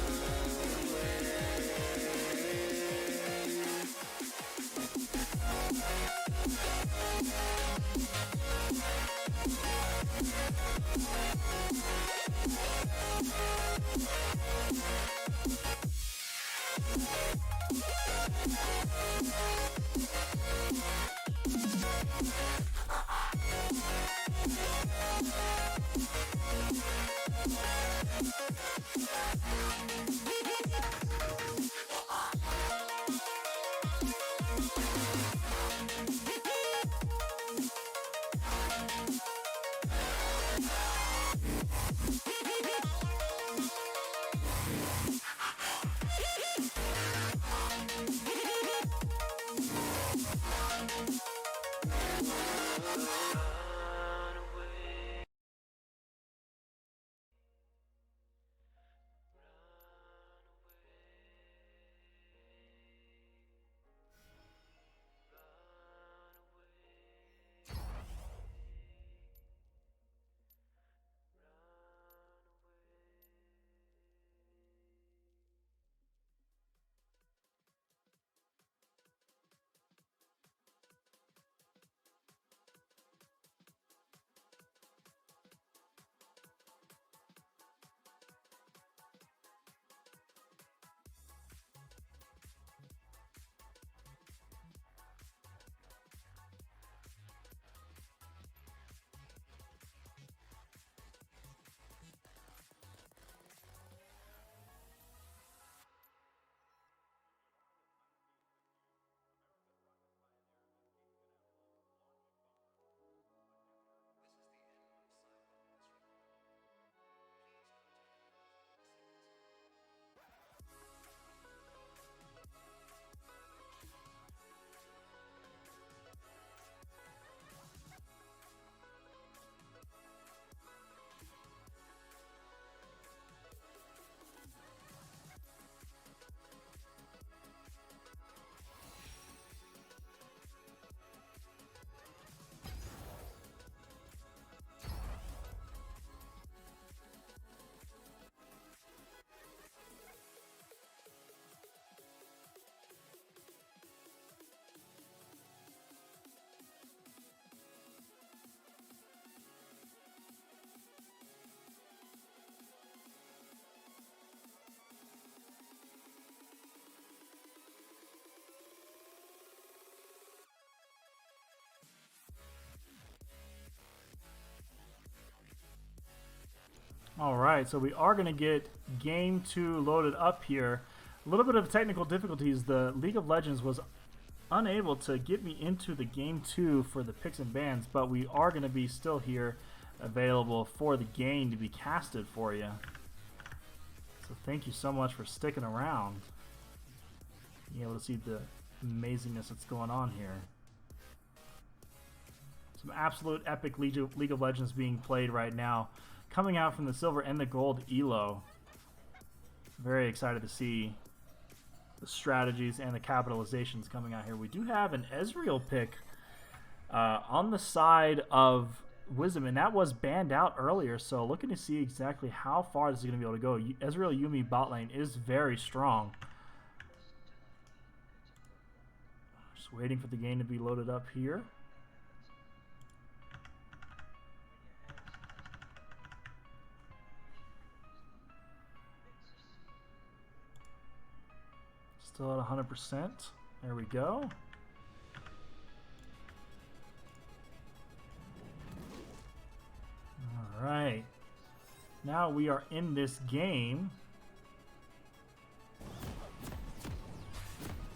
All right, so we are going to get game 2 loaded up here. A little bit of technical difficulties. The League of Legends was unable to get me into the game 2 for the picks and bans, but we are going to be still here available for the game to be casted for you. So thank you so much for sticking around. Being able to see the amazingness that's going on here. Some absolute epic League of Legends being played right now, coming out from the silver and the gold ELO. Very excited to see the strategies and the capitalizations coming out here. We do have an Ezreal pick on the side of Wizdumb, and that was banned out earlier, so looking to see exactly how far this is going to be able to go. Ezreal Yuumi bot lane is very strong. Just waiting for the game to be loaded up here. Still at 100%. There we go. All right. Now we are in this game.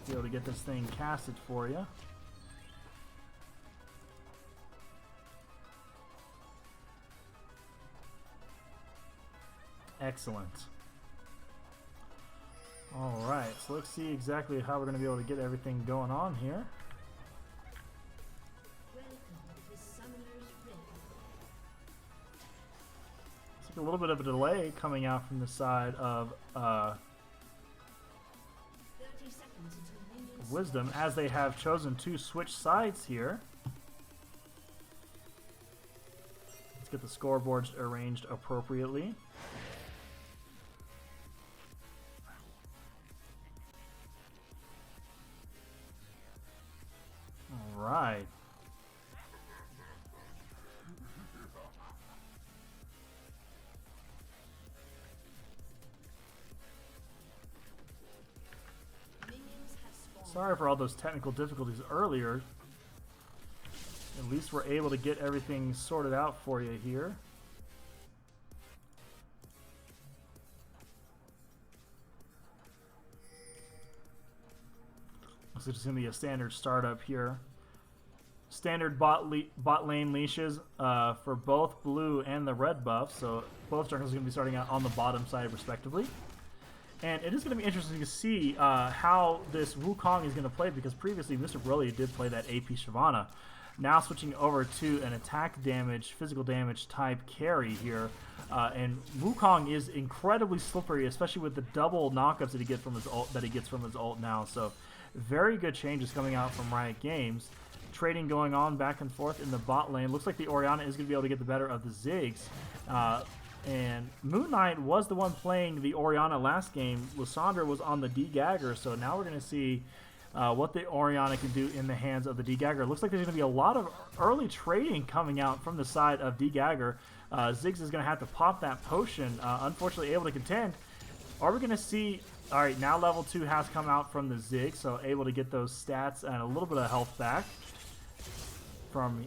Be able to get this thing casted for you. Excellent. Alright, so let's see exactly how we're going to be able to get everything going on here. It's like a little bit of a delay coming out from the side of Wizdumb, as they have chosen to switch sides here. Let's get the scoreboards arranged appropriately. Right. Sorry for all those technical difficulties earlier. At least we're able to get everything sorted out for you here. Looks like it's going to be a standard startup here. Standard bot lane leashes for both blue and the red buff, so both junglers are going to be starting out on the bottom side respectively. And it is going to be interesting to see how this Wukong is going to play, because previously Mr. Broly did play that AP Shyvana. Now switching over to an attack damage, physical damage type carry here. And Wukong is incredibly slippery, especially with the double knockups that he gets from his ult now. So very good changes coming out from Riot Games. Trading going on back and forth in the bot lane. Looks like the Orianna is going to be able to get the better of the Ziggs. And Moon Knight was the one playing the Orianna last game. Lysandra was on the D-Gagger, so now we're going to see what the Orianna can do in the hands of the D-Gagger. Looks like there's going to be a lot of early trading coming out from the side of D-Gagger. Ziggs is going to have to pop that potion, unfortunately able to contend. Are we going to see... Alright, now level 2 has come out from the Ziggs, so able to get those stats and a little bit of health back from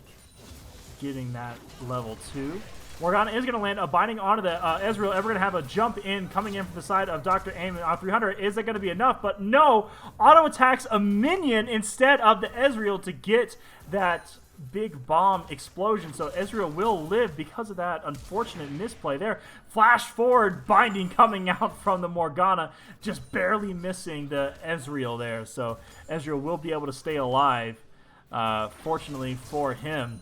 getting that level 2. Morgana is going to land a binding onto the Ezreal. Ever going to have a jump in coming in from the side of Dr. Aim on 300. Is that going to be enough? But no, auto attacks a minion instead of the Ezreal to get that big bomb explosion. So Ezreal will live because of that unfortunate misplay there. Flash forward binding coming out from the Morgana, just barely missing the Ezreal there. So Ezreal will be able to stay alive. Fortunately for him,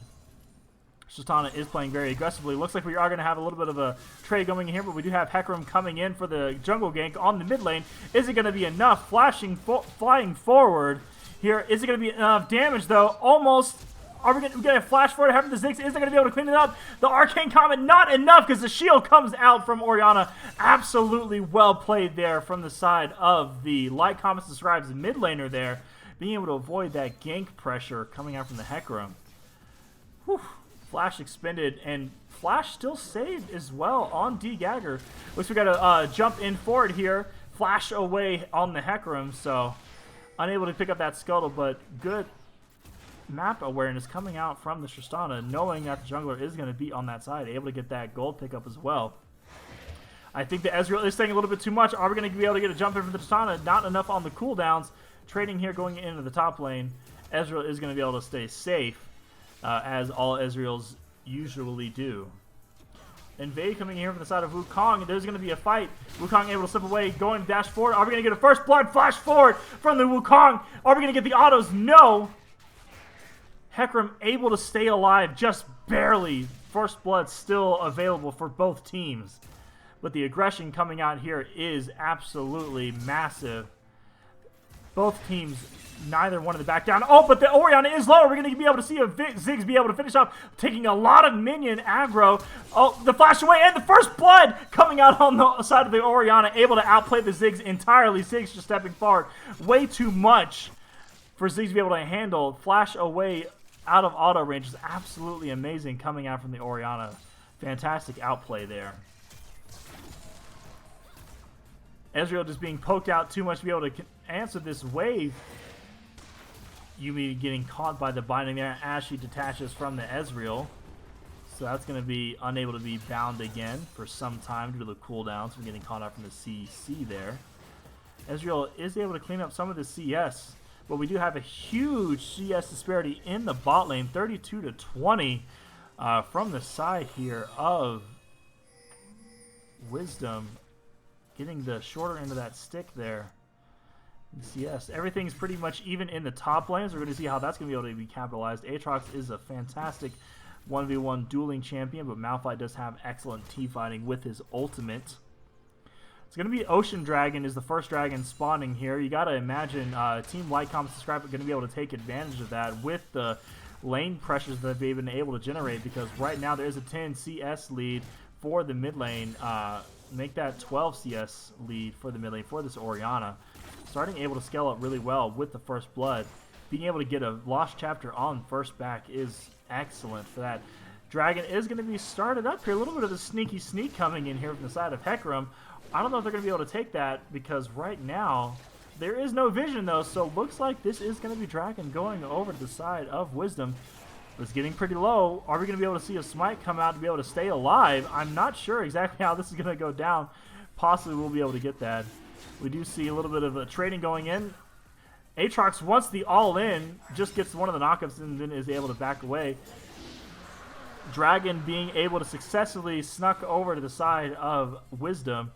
Tristana is playing very aggressively. Looks like we are going to have a little bit of a trade going in here, but we do have Hecarim coming in for the jungle gank on the mid lane. Is it going to be enough? Flying forward here. Is it going to be enough damage, though? Almost. Are we going to flash forward? Having the Ziggs, is they going to be able to clean it up? The Arcane Comet, not enough, because the shield comes out from Orianna. Absolutely well played there from the side of the Light Comet Describes mid laner there, being able to avoid that gank pressure coming out from the Hecarim. Whew. Flash expended, and Flash still saved as well on D-Gagger. Looks we got to jump in forward here. Flash away on the Hecarim, so unable to pick up that Scuttle, but good map awareness coming out from the Tristana, knowing that the jungler is going to be on that side, able to get that gold pickup as well. I think the Ezreal is staying a little bit too much. Are we going to be able to get a jump in from the Tristana? Not enough on the cooldowns. Trading here going into the top lane. Ezreal is going to be able to stay safe, as all Ezreals usually do. Invade coming here from the side of Wukong. There's going to be a fight. Wukong able to slip away, going dash forward. Are we going to get a first blood flash forward from the Wukong? Are we going to get the autos? No! Hecarim able to stay alive, just barely. First blood still available for both teams. But the aggression coming out here is absolutely massive. Both teams, neither one of the back down. Oh, but the Orianna is low. We're going to be able to see a Ziggs be able to finish up, taking a lot of minion aggro. Oh, the flash away, and the first blood coming out on the side of the Orianna, able to outplay the Ziggs entirely. Ziggs just stepping forward. Way too much for Ziggs to be able to handle. Flash away out of auto range is absolutely amazing coming out from the Orianna. Fantastic outplay there. Ezreal just being poked out too much to be able to answer this wave. Yuumi getting caught by the binding there as she detaches from the Ezreal. So that's going to be unable to be bound again for some time due to the cooldowns. We're getting caught up from the CC there. Ezreal is able to clean up some of the CS, but we do have a huge CS disparity in the bot lane, 32-20 from the side here of Wizdumb. Getting the shorter end of that stick there. CS. Everything's pretty much even in the top lanes. We're going to see how that's going to be able to be capitalized. Aatrox is a fantastic 1v1 dueling champion, but Malphite does have excellent team-fighting with his ultimate. It's going to be Ocean Dragon is the first dragon spawning here. You got to imagine Team Whitecom Subscribe are going to be able to take advantage of that with the lane pressures that they've been able to generate, because right now there is a 10 CS lead for the mid lane. Make that 12 CS lead for the mid lane for this Orianna. Starting able to scale up really well with the first blood. Being able to get a Lost Chapter on first back is excellent for that. Dragon is going to be started up here. A little bit of a sneaky sneak coming in here from the side of Hecarim. I don't know if they're going to be able to take that, because right now there is no vision though, so looks like this is going to be Dragon going over to the side of Wizdumb. It's getting pretty low. Are we going to be able to see a smite come out to be able to stay alive? I'm not sure exactly how this is going to go down. Possibly we'll be able to get that. We do see a little bit of a trading going in. Aatrox, once the all-in, just gets one of the knockups and then is able to back away. Dragon being able to successfully snuck over to the side of Wizdumb.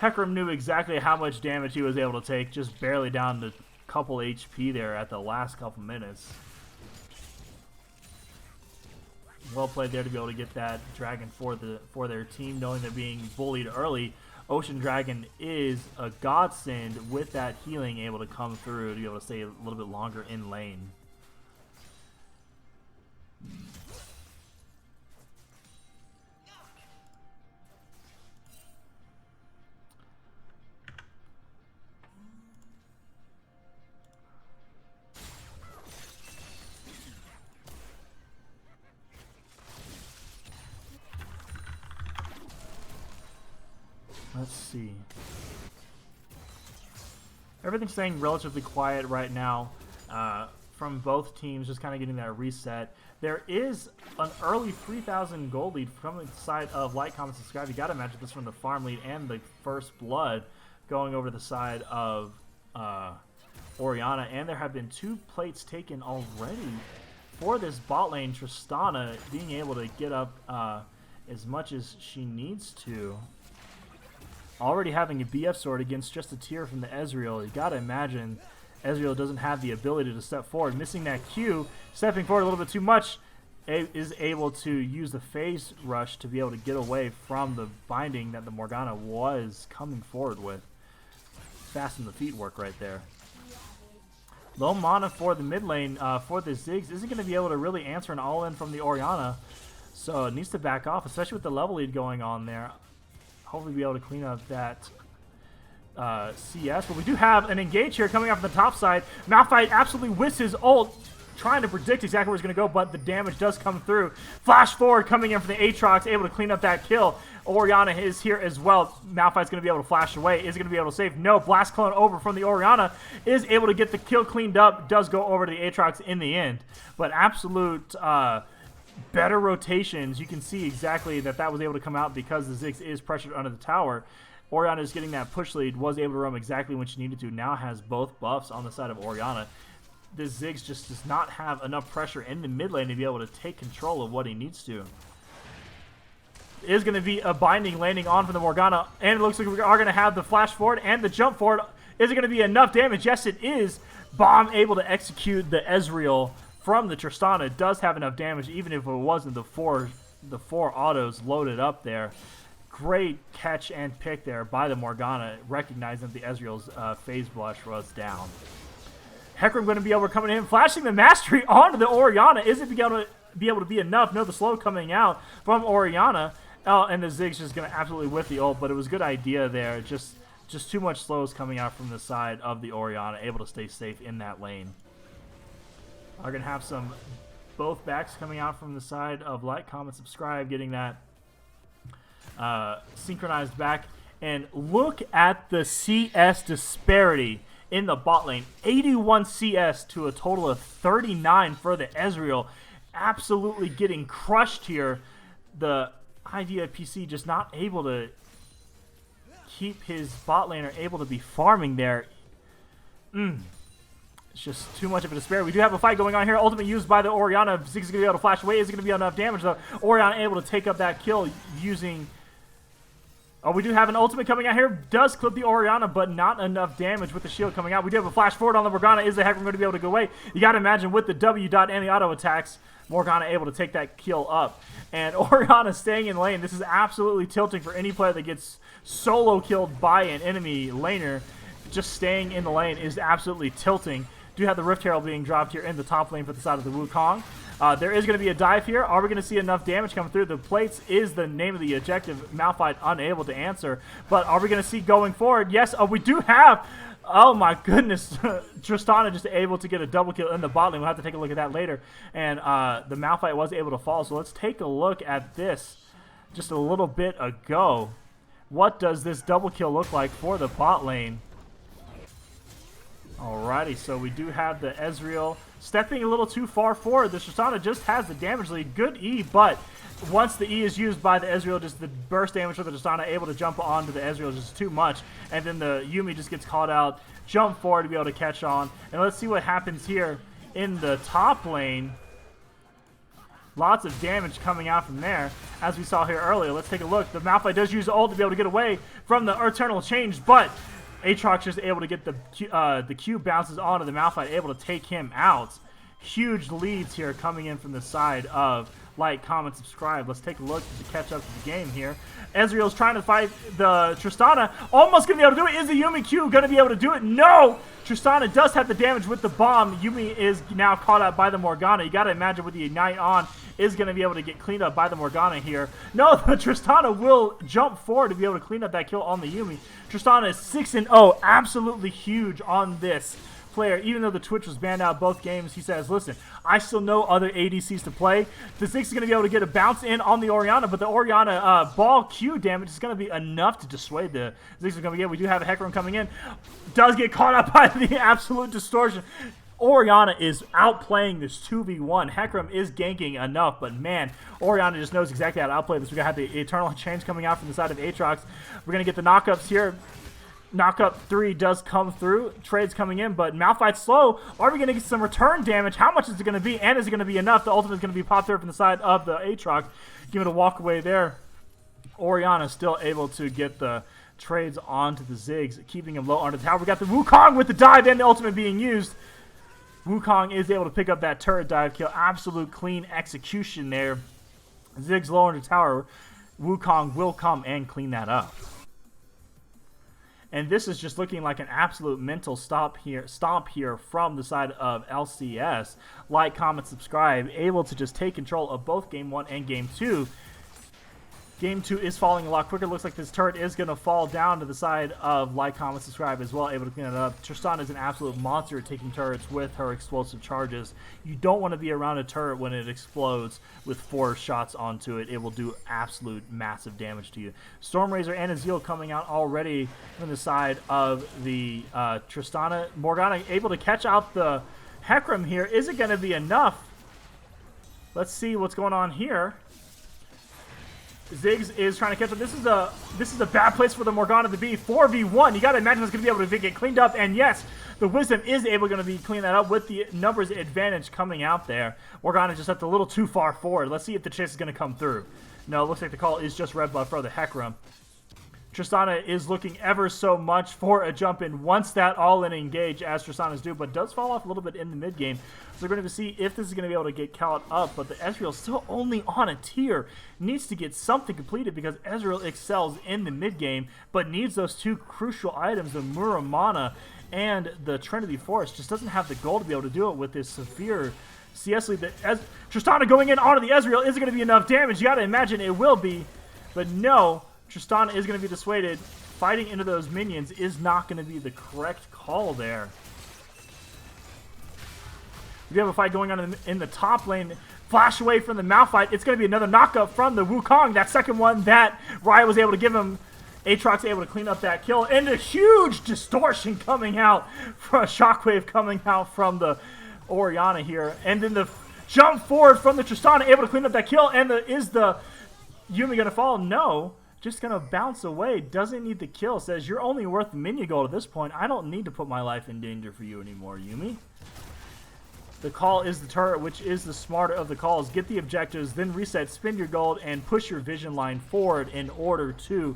Hecarim knew exactly how much damage he was able to take, just barely down to a couple HP there at the last couple minutes. Well played there to be able to get that dragon for their team, knowing they're being bullied early. Ocean Dragon is a godsend with that healing able to come through to be able to stay a little bit longer in lane. Let's see. Everything's staying relatively quiet right now from both teams, just kind of getting that reset. There is an early 3,000 gold lead from the side of Like, Comment, Subscribe. You got to imagine this from the farm lead and the first blood going over to the side of Orianna. And there have been 2 plates taken already for this bot lane. Tristana being able to get up as much as she needs to. Already having a BF sword against just a tier from the Ezreal. You gotta imagine Ezreal doesn't have the ability to step forward. Missing that Q, stepping forward a little bit too much, is able to use the phase rush to be able to get away from the binding that the Morgana was coming forward with. Fasten the feet work right there. Low mana for the mid lane for the Ziggs isn't going to be able to really answer an all-in from the Orianna, so it needs to back off, especially with the level lead going on there. Hopefully be able to clean up that CS. But we do have an engage here coming up from the top side. Malphite absolutely whiffs his ult, trying to predict exactly where it's going to go, but the damage does come through. Flash forward coming in from the Aatrox, able to clean up that kill. Orianna is here as well. Malphite's going to be able to flash away. Is it going to be able to save? No. Blast Clone over from the Orianna. Is able to get the kill cleaned up. Does go over to the Aatrox in the end. But absolute better rotations. You can see exactly that was able to come out because the Ziggs is pressured under the tower. Orianna is getting that push lead, was able to roam exactly when she needed to. Now has both buffs on the side of Orianna. The Ziggs just does not have enough pressure in the mid lane to be able to take control of what he needs to. Is going to be a binding landing on from the Morgana, and it looks like we are going to have the flash forward and the jump forward. Is it going to be enough damage? Yes, it is. Bomb able to execute the Ezreal from the Tristana. It does have enough damage, even if it wasn't the four autos loaded up there. Great catch and pick there by the Morgana, recognizing that the Ezreal's phase blush was down. Hecarim going to be able to come in, flashing the mastery onto the Orianna. Is it going to be able to be enough? No, the slow coming out from Orianna. Oh, and the Ziggs just going to absolutely whiff the ult, but it was a good idea there. Just too much slows coming out from the side of the Orianna, able to stay safe in that lane. Are going to have some both backs coming out from the side of like, comment, subscribe, getting that synchronized back. And look at the CS disparity in the bot lane. 81 CS to a total of 39 for the Ezreal. Absolutely getting crushed here. The idea of PC just not able to keep his bot laner able to be farming there. It's just too much of a despair. We do have a fight going on here. Ultimate used by the Orianna. Ziggs is going to be able to flash away. Is it going to be enough damage though? Orianna able to take up that kill using... Oh, we do have an ultimate coming out here. Does clip the Orianna, but not enough damage with the shield coming out. We do have a flash forward on the Morgana. Is the Hecarim going to be able to go away? You got to imagine with the W dot and the auto attacks, Morgana able to take that kill up. And Orianna staying in lane. This is absolutely tilting for any player that gets solo killed by an enemy laner. Just staying in the lane is absolutely tilting. Do have the Rift Herald being dropped here in the top lane for the side of the Wukong. There is going to be a dive here. Are we going to see enough damage coming through? The plates is the name of the objective. Malphite unable to answer. But are we going to see going forward? Yes, we do have... Oh my goodness. Tristana just able to get a double kill in the bot lane. We'll have to take a look at that later. And the Malphite was able to fall. So let's take a look at this just a little bit ago. What does this double kill look like for the bot lane? Alrighty, so we do have the Ezreal stepping a little too far forward. The Tristana just has the damage lead. Good E, but once the E is used by the Ezreal, just the burst damage for the Tristana able to jump onto the Ezreal is just too much. And then the Yuumi just gets caught out, jump forward to be able to catch on. And let's see what happens here in the top lane. Lots of damage coming out from there, as we saw here earlier. Let's take a look. The Malphite does use the ult to be able to get away from the Eternal Change, but Aatrox just able to get the Q bounces onto the Malphite, able to take him out. Huge leads here coming in from the side of like, comment, subscribe. Let's take a look to catch up to the game here. Ezreal's trying to fight the Tristana. Almost going to be able to do it. Is the Yuumi Q going to be able to do it? No! Tristana does have the damage with the bomb. Yuumi is now caught out by the Morgana. You got to imagine with the Ignite on, is going to be able to get cleaned up by the Morgana here. No, the Tristana will jump forward to be able to clean up that kill on the Yuumi. Tristana is 6-0. Absolutely huge on this player. Even though the Twitch was banned out both games, he says, listen, I still know other ADCs to play. The Ziggs is going to be able to get a bounce in on the Orianna, but the Orianna ball Q damage is going to be enough to dissuade the Ziggs are going to get. We do have a Hecarim coming in. Does get caught up by the absolute distortion. Orianna is outplaying this 2v1. Hecarim is ganking enough, but man, Orianna just knows exactly how to outplay this. We're going to have the Eternal Change coming out from the side of Aatrox. We're going to get the knockups here. Knockup 3 does come through. Trades coming in, but Malphite's slow. Are we going to get some return damage? How much is it going to be? And is it going to be enough? The ultimate is going to be popped there from the side of the Aatrox. Give it a walk away there. Orianna still able to get the trades onto the Ziggs, keeping him low on the tower. We got the Wukong with the dive and the ultimate being used. Wukong is able to pick up that turret dive kill. Absolute clean execution there. Ziggs low on the tower. Wukong will come and clean that up. And this is just looking like an absolute mental stomp here from the side of LCS. Like, comment, subscribe. Able to just take control of both Game 1 and Game 2. Game 2 is falling a lot quicker. Looks like this turret is going to fall down to the side of like, comment, subscribe as well. Able to clean it up. Tristana is an absolute monster at taking turrets with her explosive charges. You don't want to be around a turret when it explodes with 4 shots onto it. It will do absolute massive damage to you. Stormrazor and Azil coming out already from the side of the Tristana. Morgana able to catch out the Hecarim here. Is it going to be enough? Let's see what's going on here. Ziggs is trying to catch up. This is a bad place for the Morgana to be. 4v1. You got to imagine it's going to be able to get cleaned up. And yes, the Wizdumb is able to be clean that up with the numbers advantage coming out there. Morgana just stepped a little too far forward. Let's see if the chase is going to come through. No, it looks like the call is just red buff for the Hecarim. Tristana is looking ever so much for a jump in once that all-in engage, as Tristana's do, but does fall off a little bit in the mid-game. So we're going to see if this is going to be able to get caught up, but the Ezreal still only on a tier. Needs to get something completed because Ezreal excels in the mid-game, but needs those two crucial items, the Muramana and the Trinity Force. Just doesn't have the goal to be able to do it with this severe CS lead. Tristana going in onto the Ezreal. Is it going to be enough damage? You got to imagine it will be, but no. Tristana is going to be dissuaded. Fighting into those minions is not going to be the correct call there. We have a fight going on in the top lane. Flash away from the Malphite. It's going to be another knockup from the Wukong. That second one that Riot was able to give him. Aatrox able to clean up that kill. And a huge distortion coming out. From a shockwave coming out from the Orianna here. And then the jump forward from the Tristana able to clean up that kill. And is the Yuumi going to fall? No. Just going to bounce away. Doesn't need the kill. Says, you're only worth minion gold at this point. I don't need to put my life in danger for you anymore, Yuumi. The call is the turret, which is the smarter of the calls. Get the objectives, then reset, spend your gold, and push your vision line forward in order to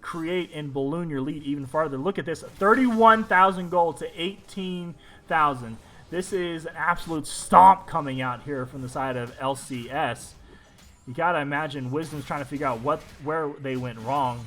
create and balloon your lead even farther. Look at this. 31,000 gold to 18,000. This is an absolute stomp coming out here from the side of LCS. You gotta imagine Wisdom's trying to figure out where they went wrong.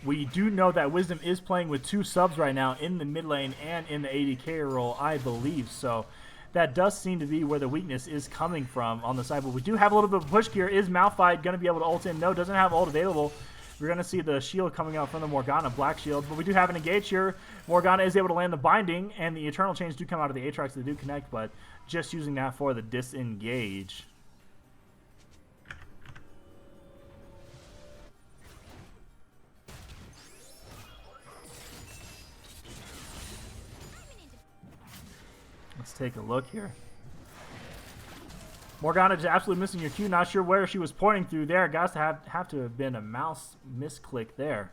We do know that Wizdumb is playing with two subs right now in the mid lane and in the AD carry role, I believe. So that does seem to be where the weakness is coming from on the side. But we do have a little bit of push gear. Is Malphite going to be able to ult in? No, doesn't have ult available. We're going to see the shield coming out from the Morgana, Black Shield. But we do have an engage here. Morgana is able to land the binding, and the Eternal Chains do come out of the Aatrox. They do connect, but just using that for the disengage. Let's take a look here. Morgana just absolutely missing your Q. Not sure where she was pointing through there. Guys have to have been a mouse misclick there.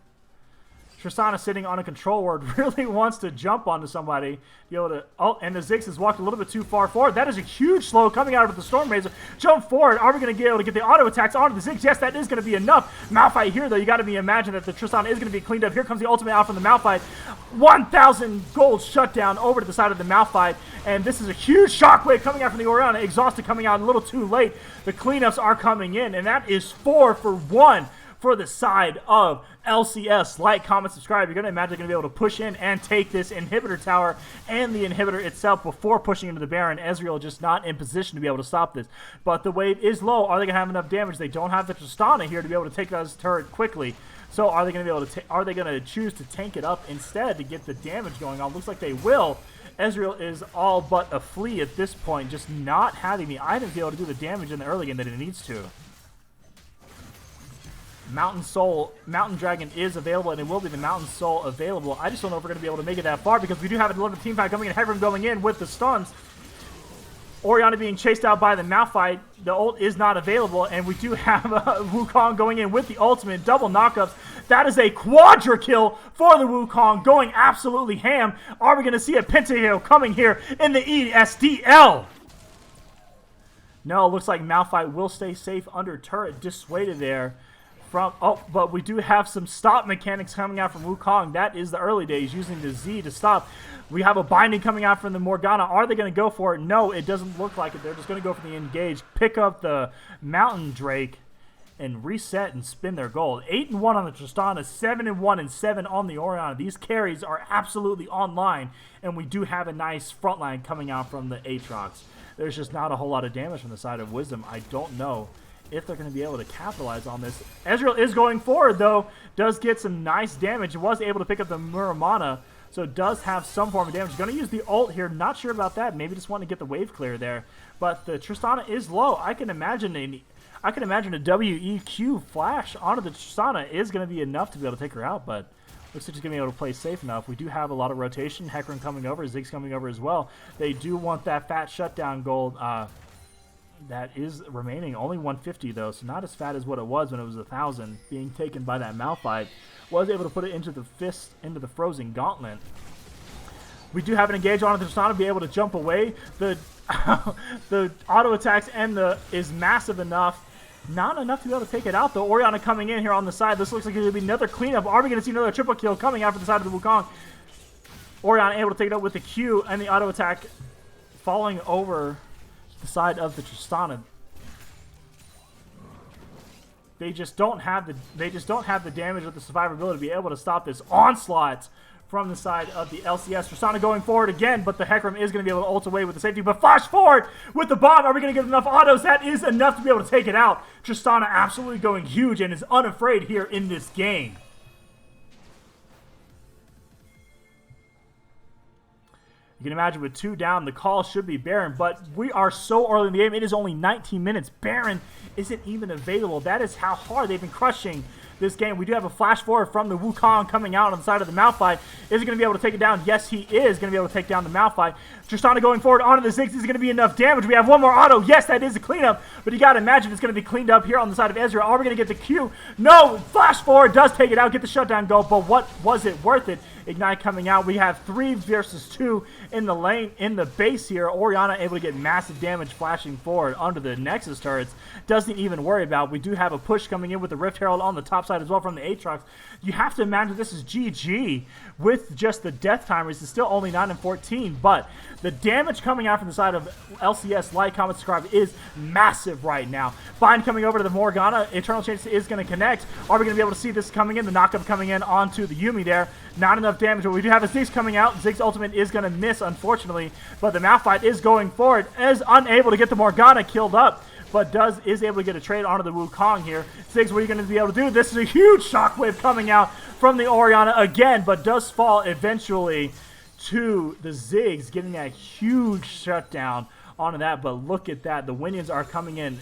Tristana sitting on a control ward really wants to jump onto somebody. Be able to, oh, and the Ziggs has walked a little bit too far forward. That is a huge slow coming out of the Storm Razor. Jump forward. Are we going to be able to get the auto attacks onto the Ziggs? Yes, that is going to be enough. Malphite here, though. You got to imagine that the Tristana is going to be cleaned up. Here comes the ultimate out from the Malphite. 1,000 gold shutdown over to the side of the Malphite. And this is a huge shockwave coming out from the Orianna. Exhausted coming out a little too late. The cleanups are coming in, and that is 4 for 1. For the side of LCS. Like, comment, subscribe. You're going to imagine they're going to be able to push in and take this inhibitor tower and the inhibitor itself before pushing into the Baron. Ezreal just not in position to be able to stop this. But the wave is low. Are they going to have enough damage? They don't have the Tristana here to be able to take this turret quickly. So are they going to be able to? Are they going to choose to tank it up instead to get the damage going on? Looks like they will. Ezreal is all but a flea at this point, just not having the items to be able to do the damage in the early game that it needs to. Mountain Dragon is available, and it will be the Mountain Soul available. I just don't know if we're going to be able to make it that far because we do have a little team fight coming in. Hecarim going in with the stuns. Orianna being chased out by the Malphite. The ult is not available, and we do have Wukong going in with the ultimate. Double knockups. That is a quadra kill for the Wukong, going absolutely ham. Are we going to see a pentakill coming here in the ESDL? No, looks like Malphite will stay safe under turret, dissuaded there. But we do have some stop mechanics coming out from Wukong. That is the early days, using the Z to stop. We have a binding coming out from the Morgana. Are they going to go for it? No, it doesn't look like it. They're just going to go for the engage, pick up the Mountain Drake, and reset and spin their gold. 8-1 on the Tristana, 7-1 and 7 on the Orianna. These carries are absolutely online, and we do have a nice front line coming out from the Aatrox. There's just not a whole lot of damage from the side of Wizdumb. I don't know if they're going to be able to capitalize on this. Ezreal is going forward, though. Does get some nice damage. Was able to pick up the Muramana, so does have some form of damage. Going to use the ult here. Not sure about that. Maybe just want to get the wave clear there. But the Tristana is low. I can imagine a WEQ flash onto the Tristana is going to be enough to be able to take her out, but looks like she's going to be able to play safe enough. We do have a lot of rotation. Hecarim coming over. Ziggs coming over as well. They do want that fat shutdown gold. that is remaining. Only 150 though, so not as fat as what it was when it was 1,000 being taken by that Malphite. Was able to put it into the fist, into the frozen gauntlet. We do have an engage on it. Tristana be able to jump away. The the auto attacks and is massive enough. Not enough to be able to take it out though. Orianna coming in here on the side. This looks like it's going to be another cleanup. Are we going to see another triple kill coming out from the side of the Wukong? Orianna able to take it up with the Q and the auto attack falling over the side of the Tristana. They just don't have the damage or the survivability to be able to stop this onslaught from the side of the LCS. Tristana going forward again, but the Hecarim is going to be able to ult away with the safety. But flash forward with the bomb. Are we going to get enough autos? That is enough to be able to take it out. Tristana absolutely going huge and is unafraid here in this game. You can imagine with 2 down, the call should be Baron, but we are so early in the game. It is only 19 minutes. Baron isn't even available. That is how hard they've been crushing this game. We do have a flash forward from the Wukong coming out on the side of the Malphite. Is he going to be able to take it down? Yes, he is going to be able to take down the Malphite. Tristana going forward onto the Ziggs is going to be enough damage. We have one more auto. Yes, that is a cleanup, but you got to imagine it's going to be cleaned up here on the side of Ezreal. Are we going to get the Q? No! Flash forward does take it out, get the shutdown go, but what was it worth it? Ignite coming out. We have 3 versus 2 in the lane, in the base here. Orianna able to get massive damage flashing forward under the Nexus turrets. Doesn't even worry about. We do have a push coming in with the Rift Herald on the top side as well from the Aatrox. You have to imagine this is GG with just the death timers. It's still only 9 and 14, but the damage coming out from the side of LCS, like, comment, subscribe, is massive right now. Bind coming over to the Morgana. Eternal Change is going to connect. Are we going to be able to see this coming in? The knockup coming in onto the Yuumi there. Not enough damage, but we do have a Ziggs coming out. Ziggs ultimate is going to miss, unfortunately, but the Malphite is going forward, is unable to get the Morgana killed up, but is able to get a trade onto the Wukong here. Ziggs, what are you going to be able to do? This is a huge shockwave coming out from the Orianna again, but does fall eventually to the Ziggs, getting that huge shutdown onto that. But look at that. The Minions are coming in.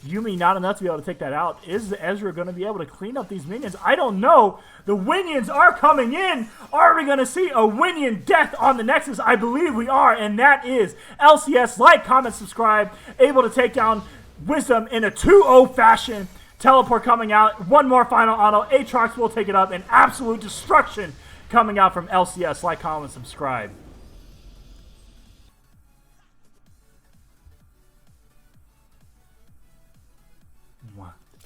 Yuumi not enough to be able to take that out. Is Ezra going to be able to clean up these minions? I don't know. The Minions are coming in. Are we going to see a Minion death on the Nexus? I believe we are, and that is LCS. Like, comment, subscribe. Able to take down Wizdumb in a 2-0 fashion. Teleport coming out. One more final auto. Aatrox will take it up. And absolute destruction coming out from LCS. Like, comment, subscribe.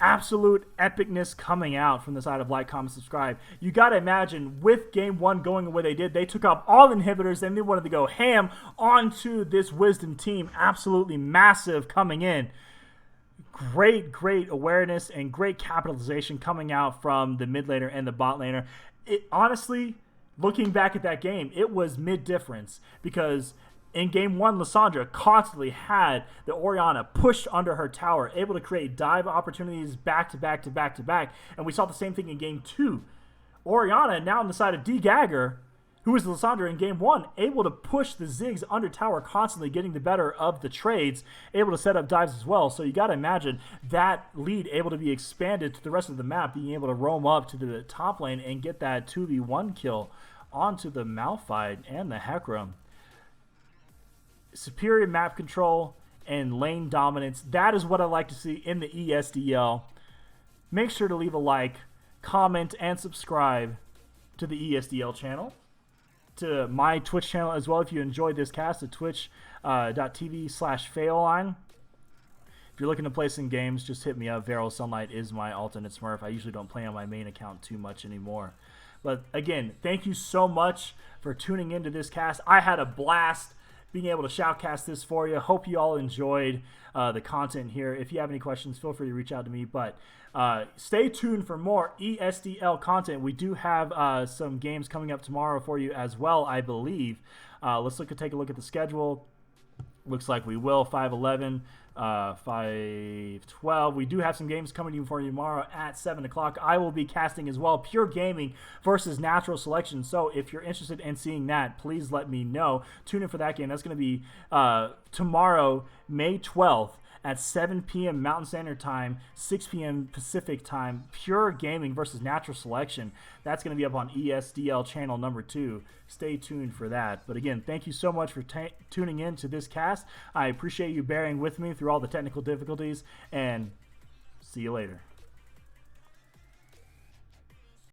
Absolute epicness coming out from the side of like, comment, subscribe. You got to imagine with game 1 going the way they did, they took up all inhibitors and they wanted to go ham onto this Wizdumb team. Absolutely massive coming in. Great awareness and great capitalization coming out from the mid laner and the bot laner. Honestly, looking back at that game, it was mid-difference because in game 1, Lissandra constantly had the Orianna pushed under her tower, able to create dive opportunities back to back to back to back. And we saw the same thing in game 2. Orianna, now on the side of D-Gagger, who was Lissandra in game 1, able to push the Ziggs under tower constantly, getting the better of the trades, able to set up dives as well. So you got to imagine that lead able to be expanded to the rest of the map, being able to roam up to the top lane and get that 2v1 kill onto the Malphite and the Hecarim. Superior map control and lane dominance. That is what I like to see in the ESDL. Make sure to leave a like, comment, and subscribe to the ESDL channel, to my Twitch channel as well if you enjoyed this cast at twitch.tv/Faoline. If you're looking to play some games, just hit me up. Viral Sunlight is my alternate Smurf. I usually don't play on my main account too much anymore. But again, thank you so much for tuning into this cast. I had a blast being able to shoutcast this for you. Hope you all enjoyed the content here. If you have any questions, feel free to reach out to me. But stay tuned for more ESDL content. We do have some games coming up tomorrow for you as well, I believe. Let's take a look at the schedule. Looks like we will. 5-11, 5-12. We do have some games coming to you for you tomorrow at 7 o'clock. I will be casting as well. Pure Gaming versus Natural Selection. So if you're interested in seeing that, please let me know. Tune in for that game. That's going to be tomorrow, May 12th at 7 p.m. Mountain Standard Time, 6 p.m. Pacific Time. Pure Gaming versus Natural Selection. That's going to be up on ESDL channel number 2. Stay tuned for that. But again, thank you so much for tuning in to this cast. I appreciate you bearing with me through all the technical difficulties, and see you later.